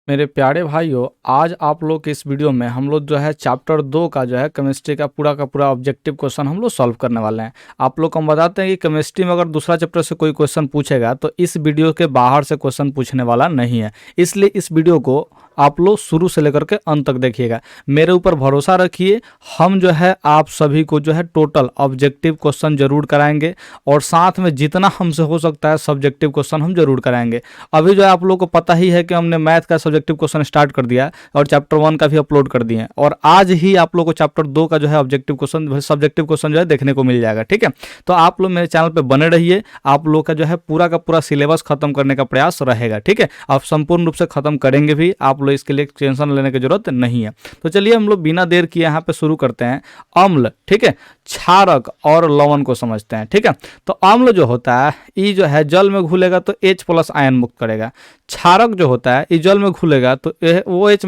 मेरे प्यारे भाइयों, आज आप लोग के इस वीडियो में हम लोग जो है चैप्टर 2 का जो है केमिस्ट्री का पूरा ऑब्जेक्टिव क्वेश्चन हम लोग सॉल्व करने वाले हैं। आप लोग को हम बताते हैं कि केमिस्ट्री में अगर दूसरा चैप्टर से कोई क्वेश्चन पूछेगा तो इस वीडियो के बाहर से क्वेश्चन पूछने वाला नहीं है। इसलिए इस वीडियो को आप लोग शुरू से लेकर के अंत तक देखिएगा। मेरे ऊपर भरोसा रखिए, हम जो है आप सभी को जो है टोटल ऑब्जेक्टिव क्वेश्चन जरूर कराएंगे और साथ में जितना हमसे हो सकता है सब्जेक्टिव क्वेश्चन हम जरूर कराएंगे। अभी जो है आप लोग को पता ही है कि हमने मैथ का सब्जेक्टिव क्वेश्चन स्टार्ट कर दिया और चैप्टर 1 का भी अपलोड कर दिए हैं और आज ही आप लोग को चैप्टर 2 का जो है ऑब्जेक्टिव क्वेश्चन सब्जेक्टिव क्वेश्चन जो है देखने को मिल जाएगा। ठीक है, तो आप लोग मेरे चैनल पे बने रहिए। आप लोग का जो है पूरा का पूरा सिलेबस खत्म करने का प्रयास रहेगा। ठीक है, आप संपूर्ण रूप से खत्म करेंगे भी, आप लोग इसके लिए टेंशन लेने की जरूरत नहीं है। तो चलिए हम लोग बिना देर किए यहाँ पे शुरू करते हैं। अम्ल, ठीक है, क्षारक और लवण को समझते हैं। ठीक है, तो अम्ल जो होता है ये जो है जल में घुलेगा तो H+ आयन मुक्त करेगा। क्षारक जो होता है ये जल में घुलेगा तो OH-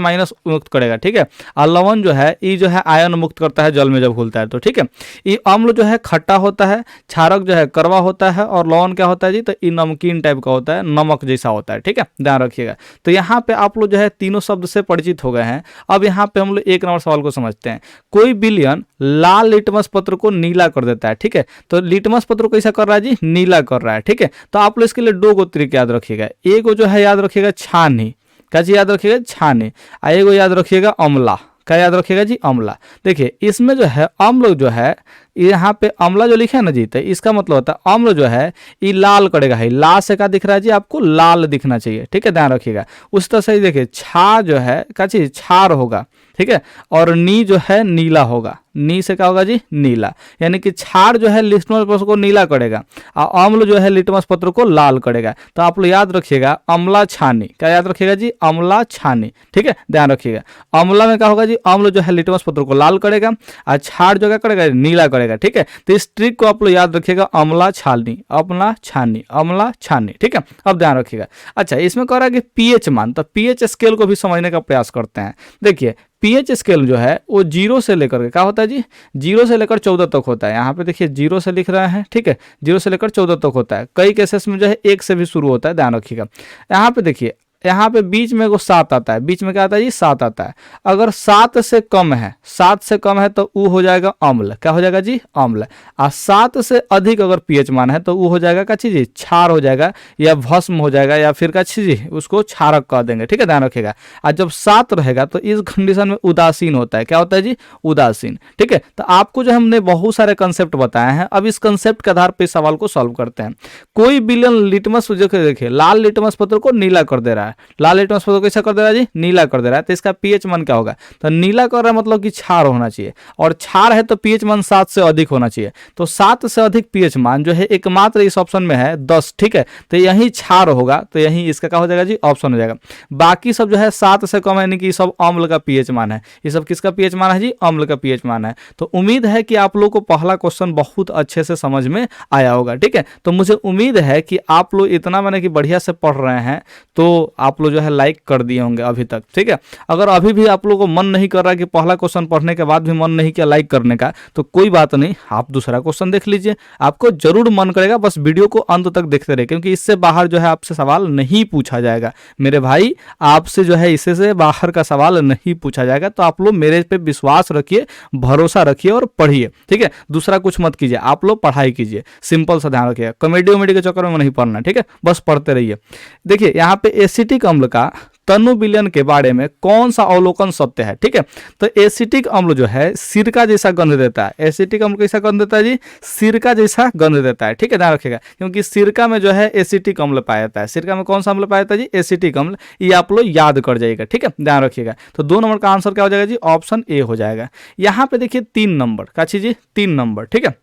मुक्त करेगा। ठीक है, और लवण जो है ये जो है आयन मुक्त करता है जल में जब घुलता है तो। ठीक है, ये अम्ल जो है खट्टा होता है, क्षारक जो है कड़वा होता है और लवण क्या होता है जी, तो ये नमकीन टाइप का होता है, नमक जैसा होता है। ठीक है, ध्यान रखिएगा। तो यहाँ पे आप लोग जो है तीनों शब्द से परिचित हो गए हैं। अब यहाँ पे हम लोग 1 नंबर सवाल को समझते हैं। कोई विलयन लाल लिटमस पत्र को नीला कर देता है। ठीक है, तो लिटमस पत्र को कैसा कर रहा है जी, नीला कर रहा है। ठीक है, तो आप लोग इसके लिए 2 तरीके याद रखिएगा। एक जो है याद रखिएगा छानी, क्या चीज याद रखिएगा, छानी। एगो याद रखिएगा अम्ला, क्या याद रखिएगा जी, अम्ला। देखिए इसमें जो है अम्ल जो है यहाँ पे अम्ला जो लिखा है ना जी, तो इसका मतलब होता है अम्ल जो है ये लाल करेगा है। ला से क्या दिख रहा है जी, आपको लाल दिखना चाहिए। ठीक है, ध्यान रखिएगा। उस तरह से देखिए छा जो है क्या चीज, क्षार होगा। ठीक है, और नी जो है नीला होगा। नी से क्या होगा जी, नीला। यानी कि क्षार जो है लिटमस पत्र को नीला करेगा और अम्ल जो है लिटमस पत्र को लाल करेगा। तो आप लोग याद रखिएगा अम्ला छानी, क्या याद रखिएगा जी, अम्ला छानी। ठीक है, ध्यान रखिएगा। अम्ला में क्या होगा जी, अम्ल जो है लिटमस पत्र को लाल करेगा और क्षार जो क्या करेगा, नीला करेगा। ठीक है, तो इस ट्रिक को आप लोग याद रखिएगा, अम्ला छानी, अम्ला छानी, अम्ला छानी। ठीक है, अब ध्यान रखिएगा। अच्छा, इसमें कह रहा है कि पीएच मान, तो पीएच स्केल को भी समझने का प्रयास करते हैं। देखिए पीएच स्केल जो है वो 0 से लेकर के क्या होता है जी, 0 से लेकर 14 तक होता है। यहाँ पे देखिए 0 से लिख रहे हैं। ठीक है, 0 से लेकर 14 तक होता है। कई केसेस में जो है 1 से भी शुरू होता है, ध्यान रखिएगा। यहाँ पे देखिए, यहाँ पे बीच में वो 7 आता है। बीच में क्या आता है जी, 7 आता है। अगर 7 से कम है, 7 से कम है तो वो हो जाएगा अम्ल, क्या हो जाएगा जी, अम्ल। और 7 से अधिक अगर पीएच मान है तो वो हो जाएगा क्या चीज, क्षार हो जाएगा या भस्म हो जाएगा या फिर क्या चीज, उसको क्षारक कह देंगे। ठीक है, ध्यान रखिएगा। और जब 7 रहेगा तो इस कंडीशन में उदासीन होता है। क्या होता है जी, उदासीन। ठीक है, तो आपको जो हमने बहुत सारे कंसेप्ट बताए हैं, अब इस कंसेप्ट के आधार पर इस सवाल को सॉल्व करते हैं। कोई विलयन लिटमस, देखिए लाल लिटमस पत्र को नीला कर दे रहा है। लाल लिटमस पत्र को कैसा कर दे रहा है जी, नीला कर दे रहा है। तो इसका पीएच मान क्या होगा, तो नीला कर रहा है मतलब कि क्षार होना चाहिए और क्षार है तो पीएच मान 7 से अधिक होना चाहिए। तो 7 से अधिक पीएच मान जो है एकमात्र इस ऑप्शन में है 10। ठीक है, तो यही क्षार होगा, तो यही इसका क्या हो जाएगा जी, ऑप्शन हो जाएगा। बाकी सब जो है 7 से कम है, यानी कि सब अम्ल का पीएच मान है। ये सब किसका पीएच मान है जी, अम्ल का पीएच मान है। तो उम्मीद है कि आप लोग को पहला क्वेश्चन बहुत अच्छे से समझ में आया होगा। ठीक है, तो मुझे उम्मीद है कि आप लोग इतना मैंने कि बढ़िया से पढ़ रहे हैं, तो आप लोग जो है लाइक कर दिए होंगे अभी तक। ठीक है, अगर अभी भी आप लोगों को मन नहीं कर रहा है कि पहला क्वेश्चन पढ़ने के बाद भी मन नहीं किया लाइक करने का, तो कोई बात नहीं, आप दूसरा क्वेश्चन देख लीजिए। आपको जरूर मन करेगा, बस वीडियो को अंत तक देखते रहे, क्योंकि इससे बाहर जो है आपसे सवाल नहीं पूछा जाएगा मेरे भाई। आपसे जो है इससे से बाहर का सवाल नहीं पूछा जाएगा। तो आप लोग मेरे पे विश्वास रखिए, भरोसा रखिए और पढ़िए। ठीक है, दूसरा कुछ मत कीजिए, आप लोग पढ़ाई कीजिए। सिंपल सा ध्यान रखिए, कॉमेडी वॉमेडी के चक्कर में नहीं पढ़ना। ठीक है, बस पढ़ते रहिए। देखिए यहाँ पे एसिटिक अम्ल का तनु विलयन के बारे में कौन सा अवलोकन सत्य है। ठीक है, तो एसिटिक अम्ल जो है सिरका जैसा गंध देता है। एसिटिक अम्ल कैसा गंध देता है जी, सिरका जैसा गंध देता है। ठीक है, ध्यान रखिएगा, क्योंकि सिरका में जो है एसिटिक अम्ल पाया जाता है। सिरका में कौन सा अम्ल पाया जाता है जी, एसिटिक अम्ल। ये आप लोग याद कर जाइएगा। ठीक है, ध्यान रखिएगा। तो 2 नंबर का आंसर क्या हो जाएगा जी, ऑप्शन ए हो जाएगा। यहाँ पे देखिए 3 नंबर का चीज, 3 नंबर। ठीक है,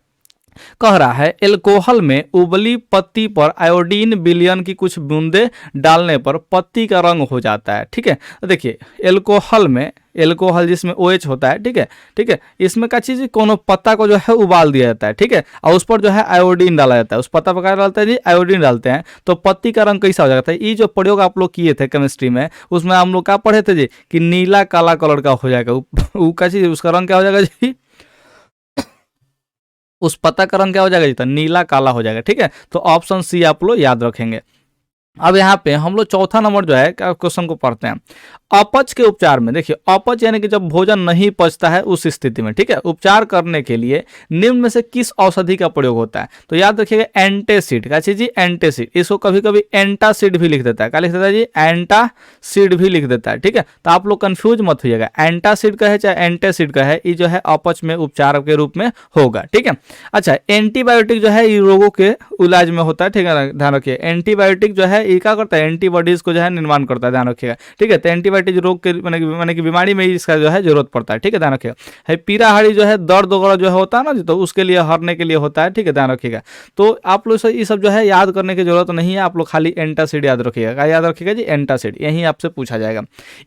कह रहा है एल्कोहल में उबली पत्ती पर आयोडीन विलयन की कुछ बूंदे डालने पर पत्ती का रंग हो जाता है। ठीक है, तो देखिए एल्कोहल में, एल्कोहल जिसमें OH होता है, ठीक है, ठीक है, इसमें क्या चीज, कोनो पत्ता को जो है उबाल दिया जाता है। ठीक है, और उस पर जो है आयोडीन डाला जाता है। उस पत्ता पर क्या डालते हैं जी, आयोडीन डालते हैं, तो पत्ती का रंग कैसा हो जाता है। ये जो प्रयोग आप लोग किए थे केमिस्ट्री में, उसमें हम लोग क्या पढ़े थे जी, कि नीला काला कलर का हो जाएगा। वो क्या चीज, उसका रंग क्या हो जाएगा जी, उस पत्ता का रंग क्या हो जाएगा जी, तो नीला काला हो जाएगा। ठीक है, तो ऑप्शन सी आप लोग याद रखेंगे। अब यहाँ पे हम लोग चौथा नंबर जो है क्वेश्चन को पढ़ते हैं। अपच के उपचार में देखिए, अपच यानी कि जब भोजन नहीं पचता है उस स्थिति में, ठीक है, उपचार करने के लिए निम्न में से किस औषधि का प्रयोग होता है? तो याद रखिएगा एंटासिड, क्या चीज जी? एंटासिड। इसको कभी कभी एंटासिड भी लिख देता है। क्या लिख देता है जी? एंटासिड भी लिख देता है, ठीक है। तो आप लोग कंफ्यूज मत होइएगा, एंटासिड का है चाहे एंटासिड का है, ये जो है अपच में उपचार के रूप में होगा, ठीक है। अच्छा, एंटीबायोटिक जो है ये रोगों के इलाज में होता है, ठीक है, ध्यान रखिए। एंटीबायोटिक जो है ये क्या करता है? एंटीबॉडीज को जो है निर्माण करता है, ध्यान रखिएगा, ठीक है। तो एंटीबायोटिक रोग के माने कि बीमारी में इसका जो है जरूरत पड़ता है, ठीक है, ध्यान रखिएगा। है पीरा हाड़ी जो है दर्द वगैरह जो है होता है ना जी, तो उसके लिए हरने के लिए होता है, ठीक है, ध्यान रखिएगा। तो आप लोग ये सब जो है याद करने की जरूरत नहीं है, आप लोग खाली एंटासिड याद रखिएगा। क्या याद रखिएगा जी? एंटासिड, यही आपसे पूछा जाएगा।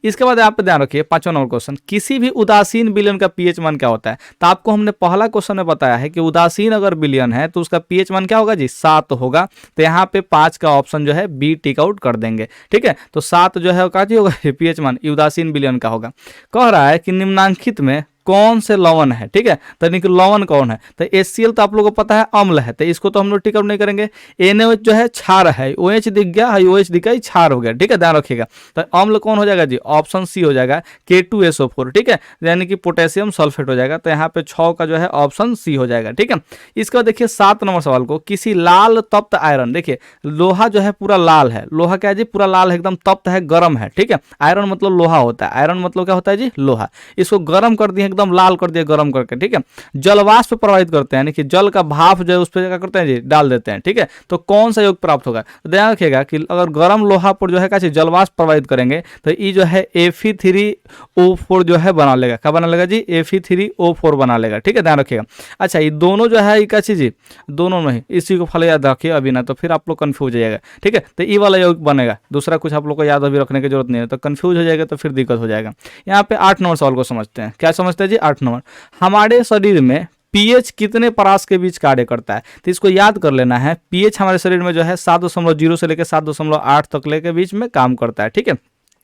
इसके बाद आप ध्यान रखिए 5वां नंबर क्वेश्चन, किसी भी उदासीन विलयन का पीएच मान क्या होता है? तो आपको हमने पहला क्वेश्चन में बताया है कि उदासीन अगर विलयन है तो उसका पीएच मान क्या होगा जी? 7 होगा। तो यहाँ पे 5 का ऑप्शन जो है बी टिक आउट कर देंगे, ठीक है। तो 7 जो है का होगा पीएच मान उदासीन विलयन का होगा। कह रहा है कि निम्नांकित में कौन से लवण है, ठीक है। तो लवण कौन है? तो HCl तो आप लोगों को पता है अम्ल है, तो इसको तो हम लोग टिक आउट नहीं करेंगे। NaOH जो है क्षार है, OH दिख गया है, OH दिखा ही क्षार हो गया, ठीक है, ध्यान रखिएगा। तो अम्ल कौन हो जाएगा जी? ऑप्शन सी हो जाएगा K2SO4, ठीक है, यानी कि पोटेशियम सल्फेट हो जाएगा। तो यहाँ पे 6 का जो है ऑप्शन सी हो जाएगा, ठीक है। इसका देखिए 7 नंबर सवाल को, किसी लाल तप्त आयरन, देखिए लोहा जो है पूरा लाल है, लोहा क्या है जी? पूरा लाल है, एकदम तप्त है, गर्म है, ठीक है। आयरन मतलब लोहा होता है, आयरन मतलब क्या होता है जी? लोहा। इसको गर्म कर दिए, एकदम लाल कर दिया गर्म करके, ठीक है। जलवाष्प प्रभावित करते हैं, यानी कि जल का भाप जो है उस पर क्या करते हैं जी? डाल देते हैं, ठीक है। तो कौन सा योग प्राप्त होगा? तो ध्यान रखिएगा कि अगर गर्म लोहा पर जो है क्या जलवाष्प प्रभावित करेंगे तो ये जो है Fe3O4 जो है बना लेगा। क्या बना लेगा जी? Fe3O4 बना लेगा, ठीक है, ध्यान रखिएगा। अच्छा, ये दोनों जो है क्या चीज जी? दोनों नहीं, इसी को फल याद रखिए अभी ना, तो फिर आप लोग कंफ्यूज हो जाएगा, ठीक है। तो ये वाला योग बनेगा, दूसरा कुछ आप लोग को याद अभी रखने की जरूरत नहीं है, तो कंफ्यूज हो जाएगा तो फिर दिक्कत हो जाएगा। यहाँ पे 8 नंबर सवाल को समझते हैं। क्या समझते हैं जी? 8 नंबर, हमारे शरीर में पीएच कितने परास के बीच कार्य करता है? तो इसको याद कर लेना है। पीएच हमारे शरीर में जो है 7.0 से लेकर 7.8 तक लेके बीच में काम करता है, ठीक है।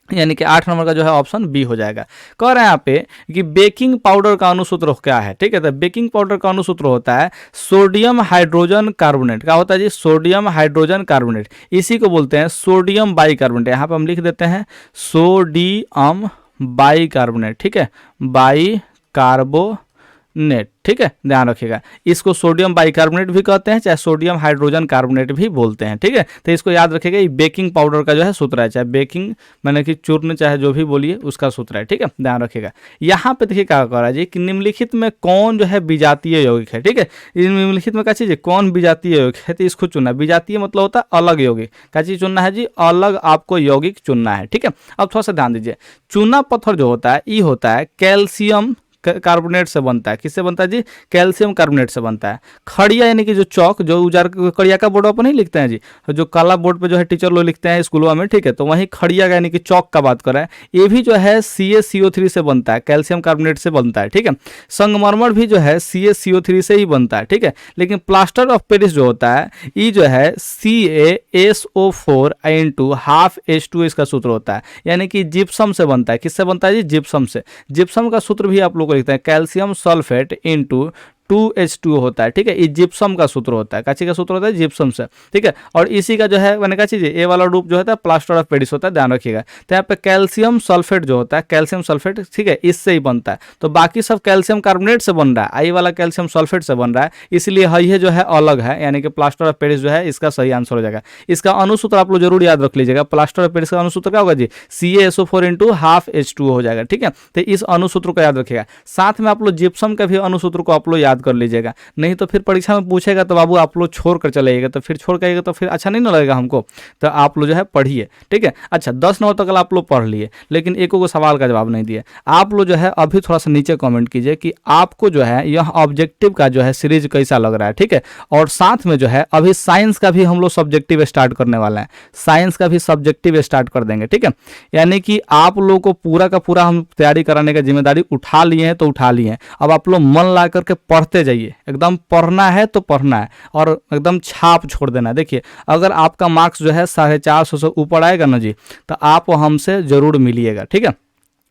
यानी कि 8 नंबर का जो है ऑप्शन बी हो जाएगा। कह रहे हैं यहाँ पे कि बेकिंग पाउडर का अणुसूत्र क्या है, ठीक है। तो बेकिंग पाउडर का अणुसूत्र होता है सोडियम हाइड्रोजन कार्बोनेट। क्या होता है जी? सोडियम हाइड्रोजन कार्बोनेट, इसी को बोलते हैं सोडियम बाइकार्बोनेट। यहाँ पे हम लिख देते हैं सोडियम बाइकार्बोनेट, ठीक है, बाइकार्बोनेट, ठीक है, ध्यान रखिएगा। इसको सोडियम बाइकार्बोनेट भी कहते हैं, चाहे सोडियम हाइड्रोजन कार्बोनेट भी बोलते हैं, ठीक है। तो इसको याद रखिएगा, ये बेकिंग पाउडर का जो है सूत्र है, चाहे बेकिंग मैंने कि चूर्ण चाहे जो भी बोलिए उसका सूत्र है, ठीक है, ध्यान रखिएगा। यहाँ पे देखिए क्या कह रहा है जी कि निम्नलिखित में कौन जो है विजातीय यौगिक है, ठीक है। निम्नलिखित में क्या चीज है? कौन विजातीय यौगिक है? तो इसको चुनना। विजातीय मतलब होता है अलग यौगिक। क्या चीज चुनना है जी? अलग आपको यौगिक चुनना है, ठीक है। अब थोड़ा सा ध्यान दीजिए, चूना पत्थर जो होता है ये होता है कैल्शियम कार्बोनेट से बनता है। किससे बनता है जी? कैल्शियम कार्बोनेट से बनता है। खड़िया यानी कि जो चौक जो उजार कड़िया का बोर्ड पर नहीं लिखते हैं जी, जो काला बोर्ड पे जो है टीचर लोग लिखते हैं स्कूलों में, ठीक है, तो वहीं खड़िया यानी कि चौक का बात कर रहा है। ये भी जो है CaCO3 से बनता है, कैल्शियम कार्बोनेट से बनता है, ठीक है। संगमरमर भी जो है CaCO3 से ही बनता है, ठीक है। लेकिन प्लास्टर ऑफ पेरिस जो होता है ये जो है CaSO4 × ½ H2 इसका सूत्र होता है, यानी कि जिप्सम से बनता है। किससे बनता है जी? जिप्सम से। जिप्सम का सूत्र भी आप लोग लिखते हैं कैल्शियम सल्फेट इंटू 2H2 होता है, ठीक है। ये जिप्सम का सूत्र होता है। काची का सूत्र होता है? जिप्सम से, ठीक है। और इसी का जो है मैंने कहा चीज़ ए वाला रूप जो होता है प्लास्टर ऑफ पेरिस होता है, ध्यान रखिएगा। तो यहाँ पे कैल्शियम सल्फेट जो होता है, कैल्शियम सल्फेट, ठीक है, इससे ही बनता है। तो बाकी सब कैल्शियम कार्बोनेट से बन रहा है, आई वाला कैल्शियम सल्फेट से बन रहा है, इसलिए ये जो है अलग है, यानी कि प्लास्टर ऑफ पेरिस जो है इसका सही आंसर हो जाएगा। इसका अणुसूत्र आप लोग जरूर याद रख लीजिएगा। प्लास्टर ऑफ पेरिस का अणुसूत्र क्या होगा जी? CaSO4 × ½ H2 हो जाएगा, ठीक है। तो इस अणुसूत्र को याद रखिएगा। साथ में आप लोग जिप्सम के भी अणुसूत्र को आप लोग याद कर लीजिएगा, नहीं तो फिर परीक्षा में पूछेगा तो बाबू आप लोग छोड़ कर चलेगा, तो फिर छोड़ कर तो फिर अच्छा नहीं ना लगेगा हमको। तो आप लोग जो है पढ़िए, ठीक है। अच्छा, 10 नंबर तक आप लोग पढ़ लिए, लेकिन एक को सवाल का जवाब नहीं दिए। आप लोग जो है अभी थोड़ा सा नीचे कमेंट कीजिए कि आपको जो है यह ऑब्जेक्टिव का जो है सीरीज कैसा लग रहा है, ठीक है। और साथ में जो है अभी साइंस का भी हम लोग सब्जेक्टिव स्टार्ट करने वाले हैं, साइंस का भी सब्जेक्टिव स्टार्ट कर देंगे, ठीक है। यानी कि आप लोगों को पूरा का पूरा हम तैयारी कराने का जिम्मेदारी उठा लिए हैं, तो उठा लिए हैं। अब आप लोग मन ला करके पढ़ते जाइए, एकदम पढ़ना है तो पढ़ना है और एकदम छाप छोड़ देना है। देखिए, अगर आपका मार्क्स जो है 450 से ऊपर आएगा ना जी, तो आप हमसे जरूर मिलिएगा, ठीक है।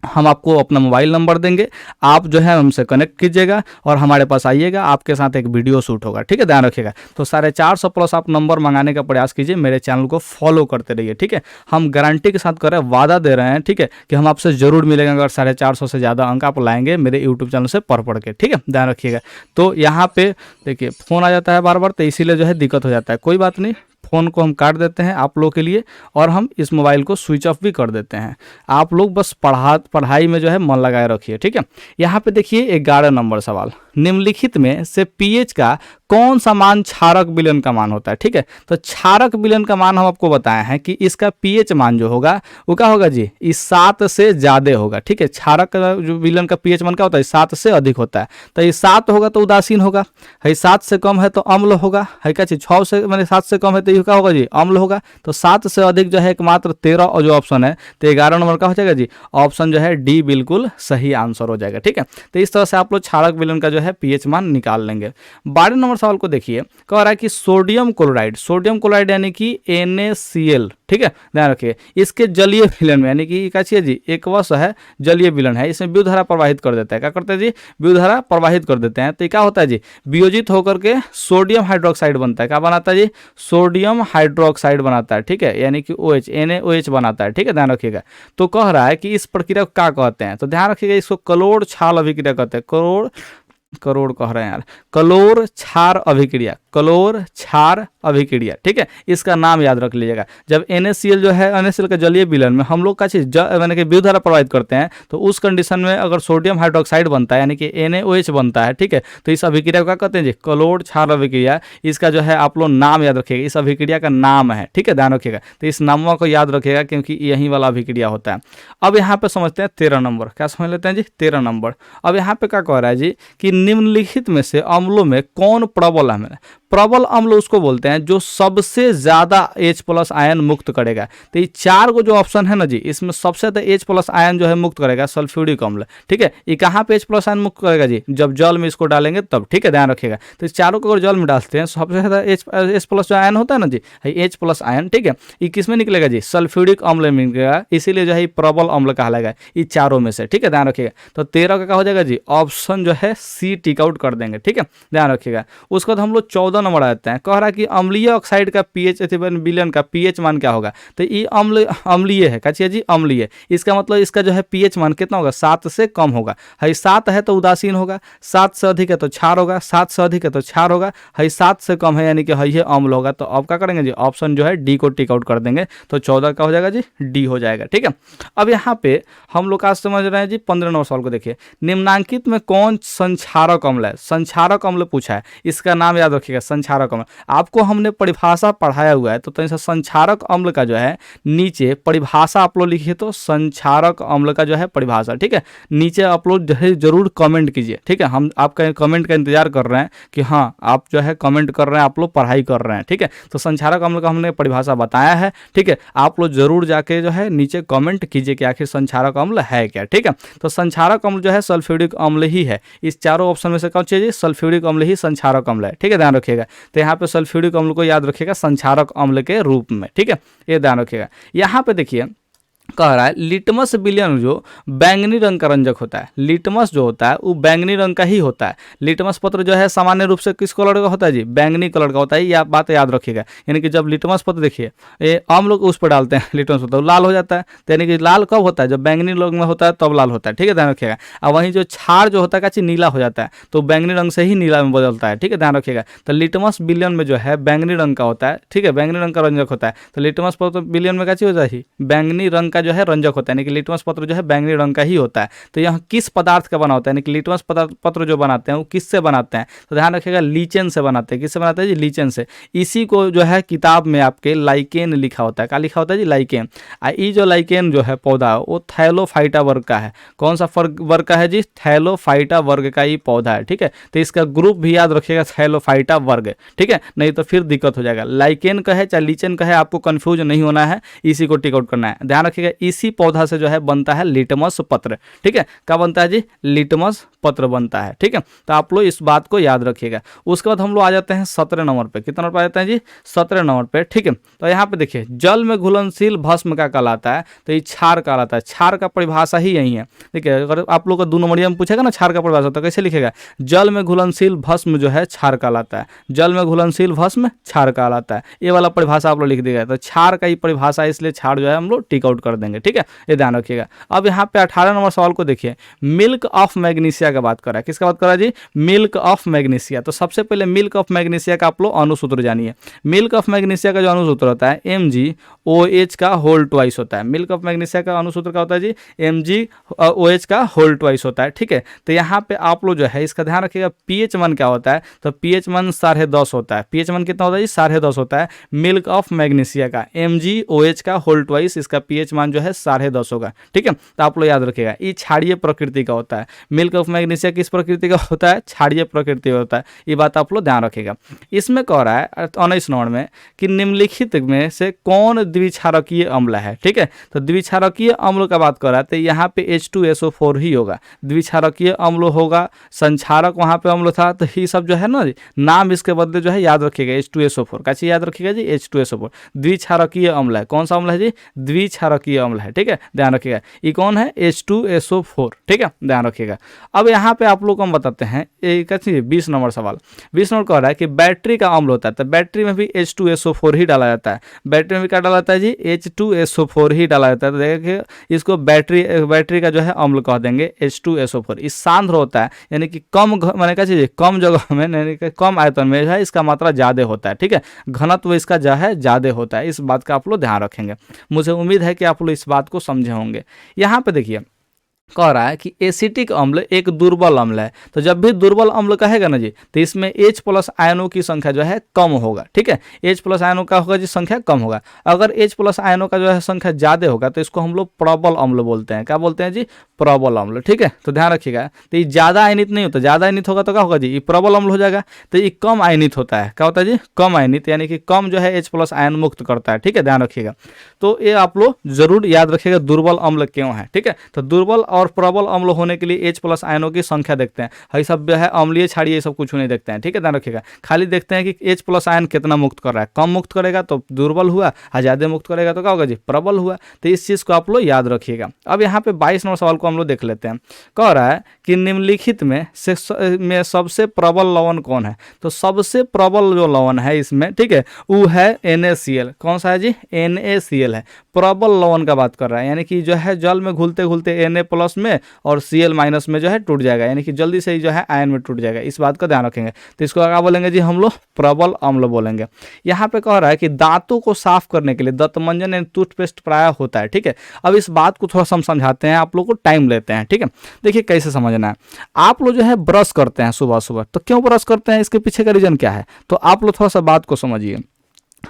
हम आपको अपना मोबाइल नंबर देंगे, आप जो है हमसे कनेक्ट कीजिएगा और हमारे पास आइएगा, आपके साथ एक वीडियो शूट होगा, ठीक है, ध्यान रखिएगा। तो 450 प्लस आप नंबर मंगाने का प्रयास कीजिए, मेरे चैनल को फॉलो करते रहिए, ठीक है। हम गारंटी के साथ कर रहे हैं, वादा दे रहे हैं, ठीक है, कि हम आपसे जरूर मिलेंगे अगर 450 से ज़्यादा अंक आप लाएंगे मेरे यूट्यूब चैनल से पढ़ के, ठीक है, ध्यान रखिएगा। तो यहाँ पे देखिए फ़ोन आ जाता है बार बार, तो इसीलिए जो है दिक्कत हो जाता है, कोई बात नहीं, फ़ोन को हम काट देते हैं आप लोग के लिए और हम इस मोबाइल को स्विच ऑफ भी कर देते हैं। आप लोग बस पढ़ाई में जो है मन लगाए रखिए, ठीक है। यहाँ पे देखिए 11 नंबर सवाल, निम्नलिखित में से पीएच का कौन सा मान क्षारक विलयन का मान होता है, ठीक है। तो क्षारक विलयन का मान हम आपको बताए हैं कि इसका पीएच मान जो होगा वो क्या होगा जी, इस 7 से ज़्यादा होगा, ठीक है। क्षारक का जो विलयन का पीएच मान क्या होता है, 7 से अधिक होता है। तो ये 7 होगा तो उदासीन होगा, है 7 से कम है तो अम्ल होगा, है क्या चीज 6 से मैंने 7 से कम है तो ये क्या होगा जी, अम्ल होगा। तो 7 से अधिक जो है एकमात्र 13 और जो ऑप्शन है, तो 11 नंबर का हो जाएगा जी, ऑप्शन जो है डी बिल्कुल सही आंसर हो जाएगा, ठीक है। तो इस तरह से आप लोग क्षारक विलयन का जो है पीएच मान निकाल लेंगे। 12 नंबर सवाल को देखिए, कह रहा है कि सोडियम क्लोराइड यानी कि NaCl, ठीक है, ध्यान रखिए, इसके जलीय विलयन में यानी कि क्या चाहिए जी, एकवश है, जलीय विलयन है, इसमें विद्युत धारा प्रवाहित कर देता है, क्या करते हैं जी, विद्युत धारा प्रवाहित कर देते हैं। तो क्या होता है जी, वियोजित होकर के सोडियम हाइड्रोक्साइड बनता है, क्या बनाता है जी, सोडियम हाइड्रोक्साइड बनाता है, ठीक है, यानी कि OH NaOH बनाता है, ठीक है, ध्यान रखिएगा। तो कह रहा है कि इस प्रक्रिया को क्या कहते हैं, तो ध्यान रखिएगा, इसको कलोड़ छाल अभिक्रिया कहते हैं, करोड़ कह रहे हैं यार, कलोर क्षार अभिक्रिया, कलोर क्षार अभिक्रिया, ठीक है, इसका नाम याद रख लीजिएगा। जब NaCl जो है, NaCl का जलीय विलयन में हम लोग का चीज यानी कि विद्युत धारा प्रवाहित करते हैं, तो उस कंडीशन में अगर सोडियम हाइड्रोक्साइड बनता है यानी कि NaOH बनता है, ठीक है, तो इस अभिक्रिया को क्या कहते हैं जी, कलोर क्षार अभिक्रिया। इसका जो है आप लोग नाम याद रखिएगा, इस अभिक्रिया का नाम है, ठीक है, ध्यान रखिएगा। तो इस नामों को याद रखिएगा क्योंकि यही वाला अभिक्रिया होता है। अब यहाँ पे समझते हैं 13 नंबर, क्या समझ लेते हैं जी, 13 नंबर। अब यहाँ पे क्या कह रहा है जी कि निम्नलिखित में से अम्लों में कौन प्रबल अम्ल है। प्रबल अम्ल उसको बोलते हैं जो सबसे ज्यादा H+ आयन मुक्त करेगा। तो ये 4 को जो ऑप्शन है ना जी, इसमें सबसे ज्यादा H+ आयन जो है मुक्त करेगा सल्फ्यूरिक अम्ल, ठीक है। ये कहाँ पे H+ आयन मुक्त करेगा जी, जब जल में इसको डालेंगे तब, ठीक है, ध्यान रखिएगा। तो इस चारों को अगर जल में डालते हैं सबसे ज्यादा H+ जो आयन होता है ना जी, H+ आयन, ठीक है, ये किस में निकलेगा जी, सल्फ्यूरिक अम्ल में निकलेगा, इसीलिए जो है प्रबल अम्ल कहलाएगा ये चारों में से, ठीक है, ध्यान रखिएगा। तो 13 का क्या हो जाएगा जी, ऑप्शन जो है सी टिक आउट कर देंगे, ठीक है, ध्यान रखिएगा। उसके बाद हम लोग 14 नंबर आते हैं, कह रहा है कि अम्लीय ऑक्साइड का पीएच विलयन का पीएच मान क्या होगा। तो ये अम्लीय है, क्या चाहिए जी, अम्लीय, इसका मतलब इसका जो है पीएच मान कितना होगा, 7 से कम होगा, है 7 है तो उदासीन होगा, 7 से अधिक है तो क्षार होगा, 7 से अधिक है तो क्षार होगा, है 7 से कम है यानी कि है ये अम्ल होगा। तो अब क्या करेंगे जी, ऑप्शन जो है डी को टिक आउट कर देंगे, तो 14 का हो जाएगा जी, डी हो जाएगा, ठीक है। अब यहाँ पे हम लोग आज समझ रहे हैं जी 15 नंबर सवाल को देखिए, निम्नांकित में कौन संक्षारक अम्ल है। संक्षारक अम्ल पूछा है, इसका नाम याद रखिएगा, संक्षारक अम्ल। आपको हमने परिभाषा पढ़ाया हुआ है, तो संक्षारक अम्ल का जो है नीचे परिभाषा आप लोग लिखिए, तो संक्षारक अम्ल का जो है परिभाषा, ठीक है, नीचे आप लोग जरूर कमेंट कीजिए, ठीक है। हम आपका कमेंट का इंतजार कर रहे हैं कि हाँ आप जो है कमेंट कर रहे हैं, आप लोग पढ़ाई कर रहे हैं, ठीक है। तो संक्षारक अम्ल का हमने परिभाषा बताया है, ठीक है, आप लोग जरूर जाके जो है नीचे कमेंट कीजिए कि आखिर संक्षारक अम्ल है क्या, ठीक है। तो संक्षारक अम्ल जो है सल्फ्यूरिक अम्ल ही है, इस चारों ऑप्शन में से कौन चाहिए, सल्फ्यूरिक अम्ल ही संक्षारक अम्ल है, ठीक है, ध्यान रखिएगा। तो यहाँ पे सल्फ्यूरिक अम्ल को याद रखिएगा संक्षारक अम्ल के रूप में, ठीक है, ये ध्यान रखिएगा। यहाँ पे देखिए कह रहा है लिटमस विलयन जो बैंगनी रंग का रंजक होता है, लिटमस जो होता है वो बैंगनी रंग का ही होता है। लिटमस पत्र जो है सामान्य रूप से किस कलर का होता है जी, बैंगनी कलर का होता है, ये बात याद रखिएगा। यानी कि जब लिटमस पत्र देखिए ये हम लोग उस पर डालते हैं लिटमस पत्र, लाल हो जाता है, तो यानी कि लाल कब होता है, जब बैंगनी रंग में होता है तब लाल होता है, ठीक है, ध्यान रखिएगा। और वहीं जो क्षार जो होता है का नीला हो जाता है, तो बैंगनी रंग से ही नीला में बदलता है, ठीक है, ध्यान रखिएगा। तो लिटमस विलयन में जो है बैंगनी रंग का होता है, ठीक है, बैंगनी रंग का रंजक होता है। तो लिटमस पत्र विलयन में क्या चीज होता है, बैंगनी रंग का जो है रंजक होता है, यानी कि लिटमस पत्र जो है बैंगनी रंग का ही होता है। तो यह किस पदार्थ का बना होता है, यानी कि लिटमस पत्र जो बनाते हैं वो किससे बनाते हैं, तो ध्यान रखिएगा लीचेन से बनाते हैं। किससे बनाते हैं जी, लीचेन से। इसी को जो है किताब में आपके लाइकेन लिखा होता है, क्या लिखा होता है जी, लाइकेन। ये जो लाइकेन जो है पौधा है वो थैलोफाइटा वर्ग का है। कौन सा वर्ग का है जी, थैलोफाइटा वर्ग का ही पौधा है, ठीक है। तो इसका ग्रुप भी याद रखिएगा थैलोफाइटा वर्ग, ठीक है, नहीं तो फिर दिक्कत हो जाएगा। लाइकेन का है चाहे लीचेन का है, आपको कंफ्यूज नहीं होना है, इसी को टिक आउट करना है। ध्यान रखिएगा रखिएगा, इसी पौधा से जो है बनता है लिटमस पत्र। ठीक है, क्या बनता है जी? लिटमस पत्र बनता है। ठीक है, तो आप लोग इस बात को याद रखिएगा। उसके बाद हम लोग आ जाते हैं 17 नंबर पे। कितना नंबर पे आ जाते हैं जी? 17 नंबर पे। ठीक है, तो यहाँ पे देखिए, जल में घुलनशील भस्म क्या कहलाता है? तो ये क्षार कहलाता है। क्षार का परिभाषा ही यही है। ठीक है, अगर आप लोग को 2 नंबरिया में पूछेगा ना क्षार का परिभाषा, तो कैसे लिखेगा? जल में घुलनशील भस्म जो है क्षार कहलाता है। जल में घुलनशील भस्म क्षार कहलाता है। ये वाला परिभाषा आप लोग लिख देगा। तो क्षार का ही परिभाषा, इसलिए क्षार जो है हम लोग टिक आउट कर देंगे। ठीक है, ये ध्यान रखिएगा। अब यहाँ पे 18 नंबर सवाल को देखिए, मिल्क ऑफ मैग्नीशिया का बात कर रहा है। किसका बात कर रहा है जी? Milk of magnesia. तो सबसे पहले मिल्क ऑफ मैग्नीशिया का आप लोग अनुसूत्र जानिए। मिल्क ऑफ मैग्नीशिया का जो अनुसूत्र होता है MgOH का होल ट्वाइस होता है। मिल्क ऑफ मैग्नीशिया का अनुसूत्र क्या होता है जी? MgOH का होल ट्वाइस होता है। ठीक है, तो यहाँ पे आप लोग जो है इसका ध्यान रखिएगा, pH मान क्या होता है? तो pH मान 10.5 होता है। pH मान कितना होता है जी? 10.5 होता है मिल्क ऑफ मैग्नीशिया का। MgOH का होल ट्वाइस, इसका pH मान जो है 10.5 होगा। ठीक है, तो आप लोग याद रखिएगा, ये क्षारीय प्रकृति का होता है। मिल्क ऑफ मैग्नीशिया किस प्रकृति का होता है? क्षारीय प्रकृति का होता है। ये बात आप लोग ध्यान रखिएगा। इसमें कह रहा है 19 नंबर में कि निम्नलिखित में से कौन द्विक्षारकीय अम्ल है। ठीक है, तो द्विक्षारकीय अम्ल का बात कर रहा है, तो यहाँ पे H2SO4 ही होगा। द्विक्षारकीय अम्ल होगा, संक्षारक वहाँ पे अम्ल था, तो ये सब जो है ना, नाम इसके बदले जो है याद रखिएगा H2SO4। कैसे याद रखिएगा जी? H2SO4 द्विक्षारकीय अम्ल है। कौन सा अम्ल है जी? द्विक्षारकीय अम्ल है। ठीक है, ध्यान रखिएगा। ये कौन है? H2SO4। ठीक है, ध्यान रखिएगा। अब यहाँ पे आप लोग को हम बताते हैं, 20 नंबर सवाल। 20 नंबर कह रहा है कि बैटरी का अम्ल होता है, तो बैटरी में भी H2SO4 ही डाला जाता है। बैटरी में क्या डाला जाता है जी? H2SO4 ही डाला जाता है। तो देखिए, इसको बैटरी का जो है अम्ल कह देंगे H2SO4। इस सांद्र होता है, यानी कि मैंने क्या चीज़, कम जगह में, यानी कि कम आयतन में जो है इसका मात्रा ज़्यादा होता है। ठीक है, घनत्व इसका जो है ज़्यादा होता है। इस बात का आप लोग ध्यान रखेंगे। मुझे उम्मीद है कि आप लोग इस बात को समझे होंगे। यहाँ पे देखिए, कह रहा है कि एसिटिक अम्ल एक दुर्बल अम्ल है। तो जब भी दुर्बल अम्ल कहेगा ना जी, तो इसमें H+ आयनों की संख्या जो है कम होगा। ठीक है, H+ आयनों का होगा जी संख्या कम होगा। अगर H+ आयनों का जो है संख्या ज़्यादा होगा, तो इसको हम लोग प्रबल अम्ल बोलते हैं। क्या बोलते हैं जी? प्रबल अम्ल। ठीक है, तो ध्यान रखिएगा। तो ये ज़्यादा आयनित नहीं होता, ज़्यादा आयनित होगा तो क्या होगा जी? ये प्रबल अम्ल हो जाएगा। तो ये कम आयनित होता है। क्या होता है जी? कम आयनित, यानी कि कम जो है H+ आयन मुक्त करता है। ठीक है, ध्यान रखिएगा। तो ये आप लोग जरूर याद रखिएगा, दुर्बल अम्ल क्यों है। ठीक है, तो दुर्बल और प्रबल अम्ल होने के लिए H+ आयनों की संख्या देखते हैं। ये सब जो है अम्लीय क्षारीय, ये सब कुछ नहीं देखते हैं। ठीक है, ध्यान रखिएगा। खाली देखते हैं कि H+ आयन कितना मुक्त कर रहा है। कम मुक्त करेगा तो दुर्बल हुआ, और ज़्यादा मुक्त करेगा तो क्या होगा जी? प्रबल हुआ। तो इस चीज़ को आप लोग याद रखिएगा। अब यहाँ पे 22 नंबर सवाल को हम लोग देख लेते हैं। कह रहा है कि निम्नलिखित में सबसे प्रबल लवण कौन है? तो सबसे प्रबल जो लवण है इसमें, ठीक है, वो है NaCl। कौन सा है जी? NaCl है। प्रबल लवण का बात कर रहा है, यानी कि जो है जल में घुलते घुलते Na+ में और Cl- में जो है टूट जाएगा, यानी कि जल्दी से ही जो है आयन में टूट जाएगा। इस बात का ध्यान रखेंगे। तो इसको क्या बोलेंगे जी? हम लोग प्रबल अम्ल बोलेंगे। यहाँ पे कह रहा है कि दांतों को साफ करने के लिए दंतमंजन यानी टूथपेस्ट प्राय होता है। ठीक है, अब इस बात को थोड़ा सा हम समझाते हैं, आप लोग को टाइम लेते हैं। ठीक है, देखिए कैसे समझना है। आप लोग जो है ब्रश करते हैं सुबह सुबह, तो क्यों ब्रश करते हैं? इसके पीछे का रीजन क्या है? तो आप लोग थोड़ा सा बात को समझिए।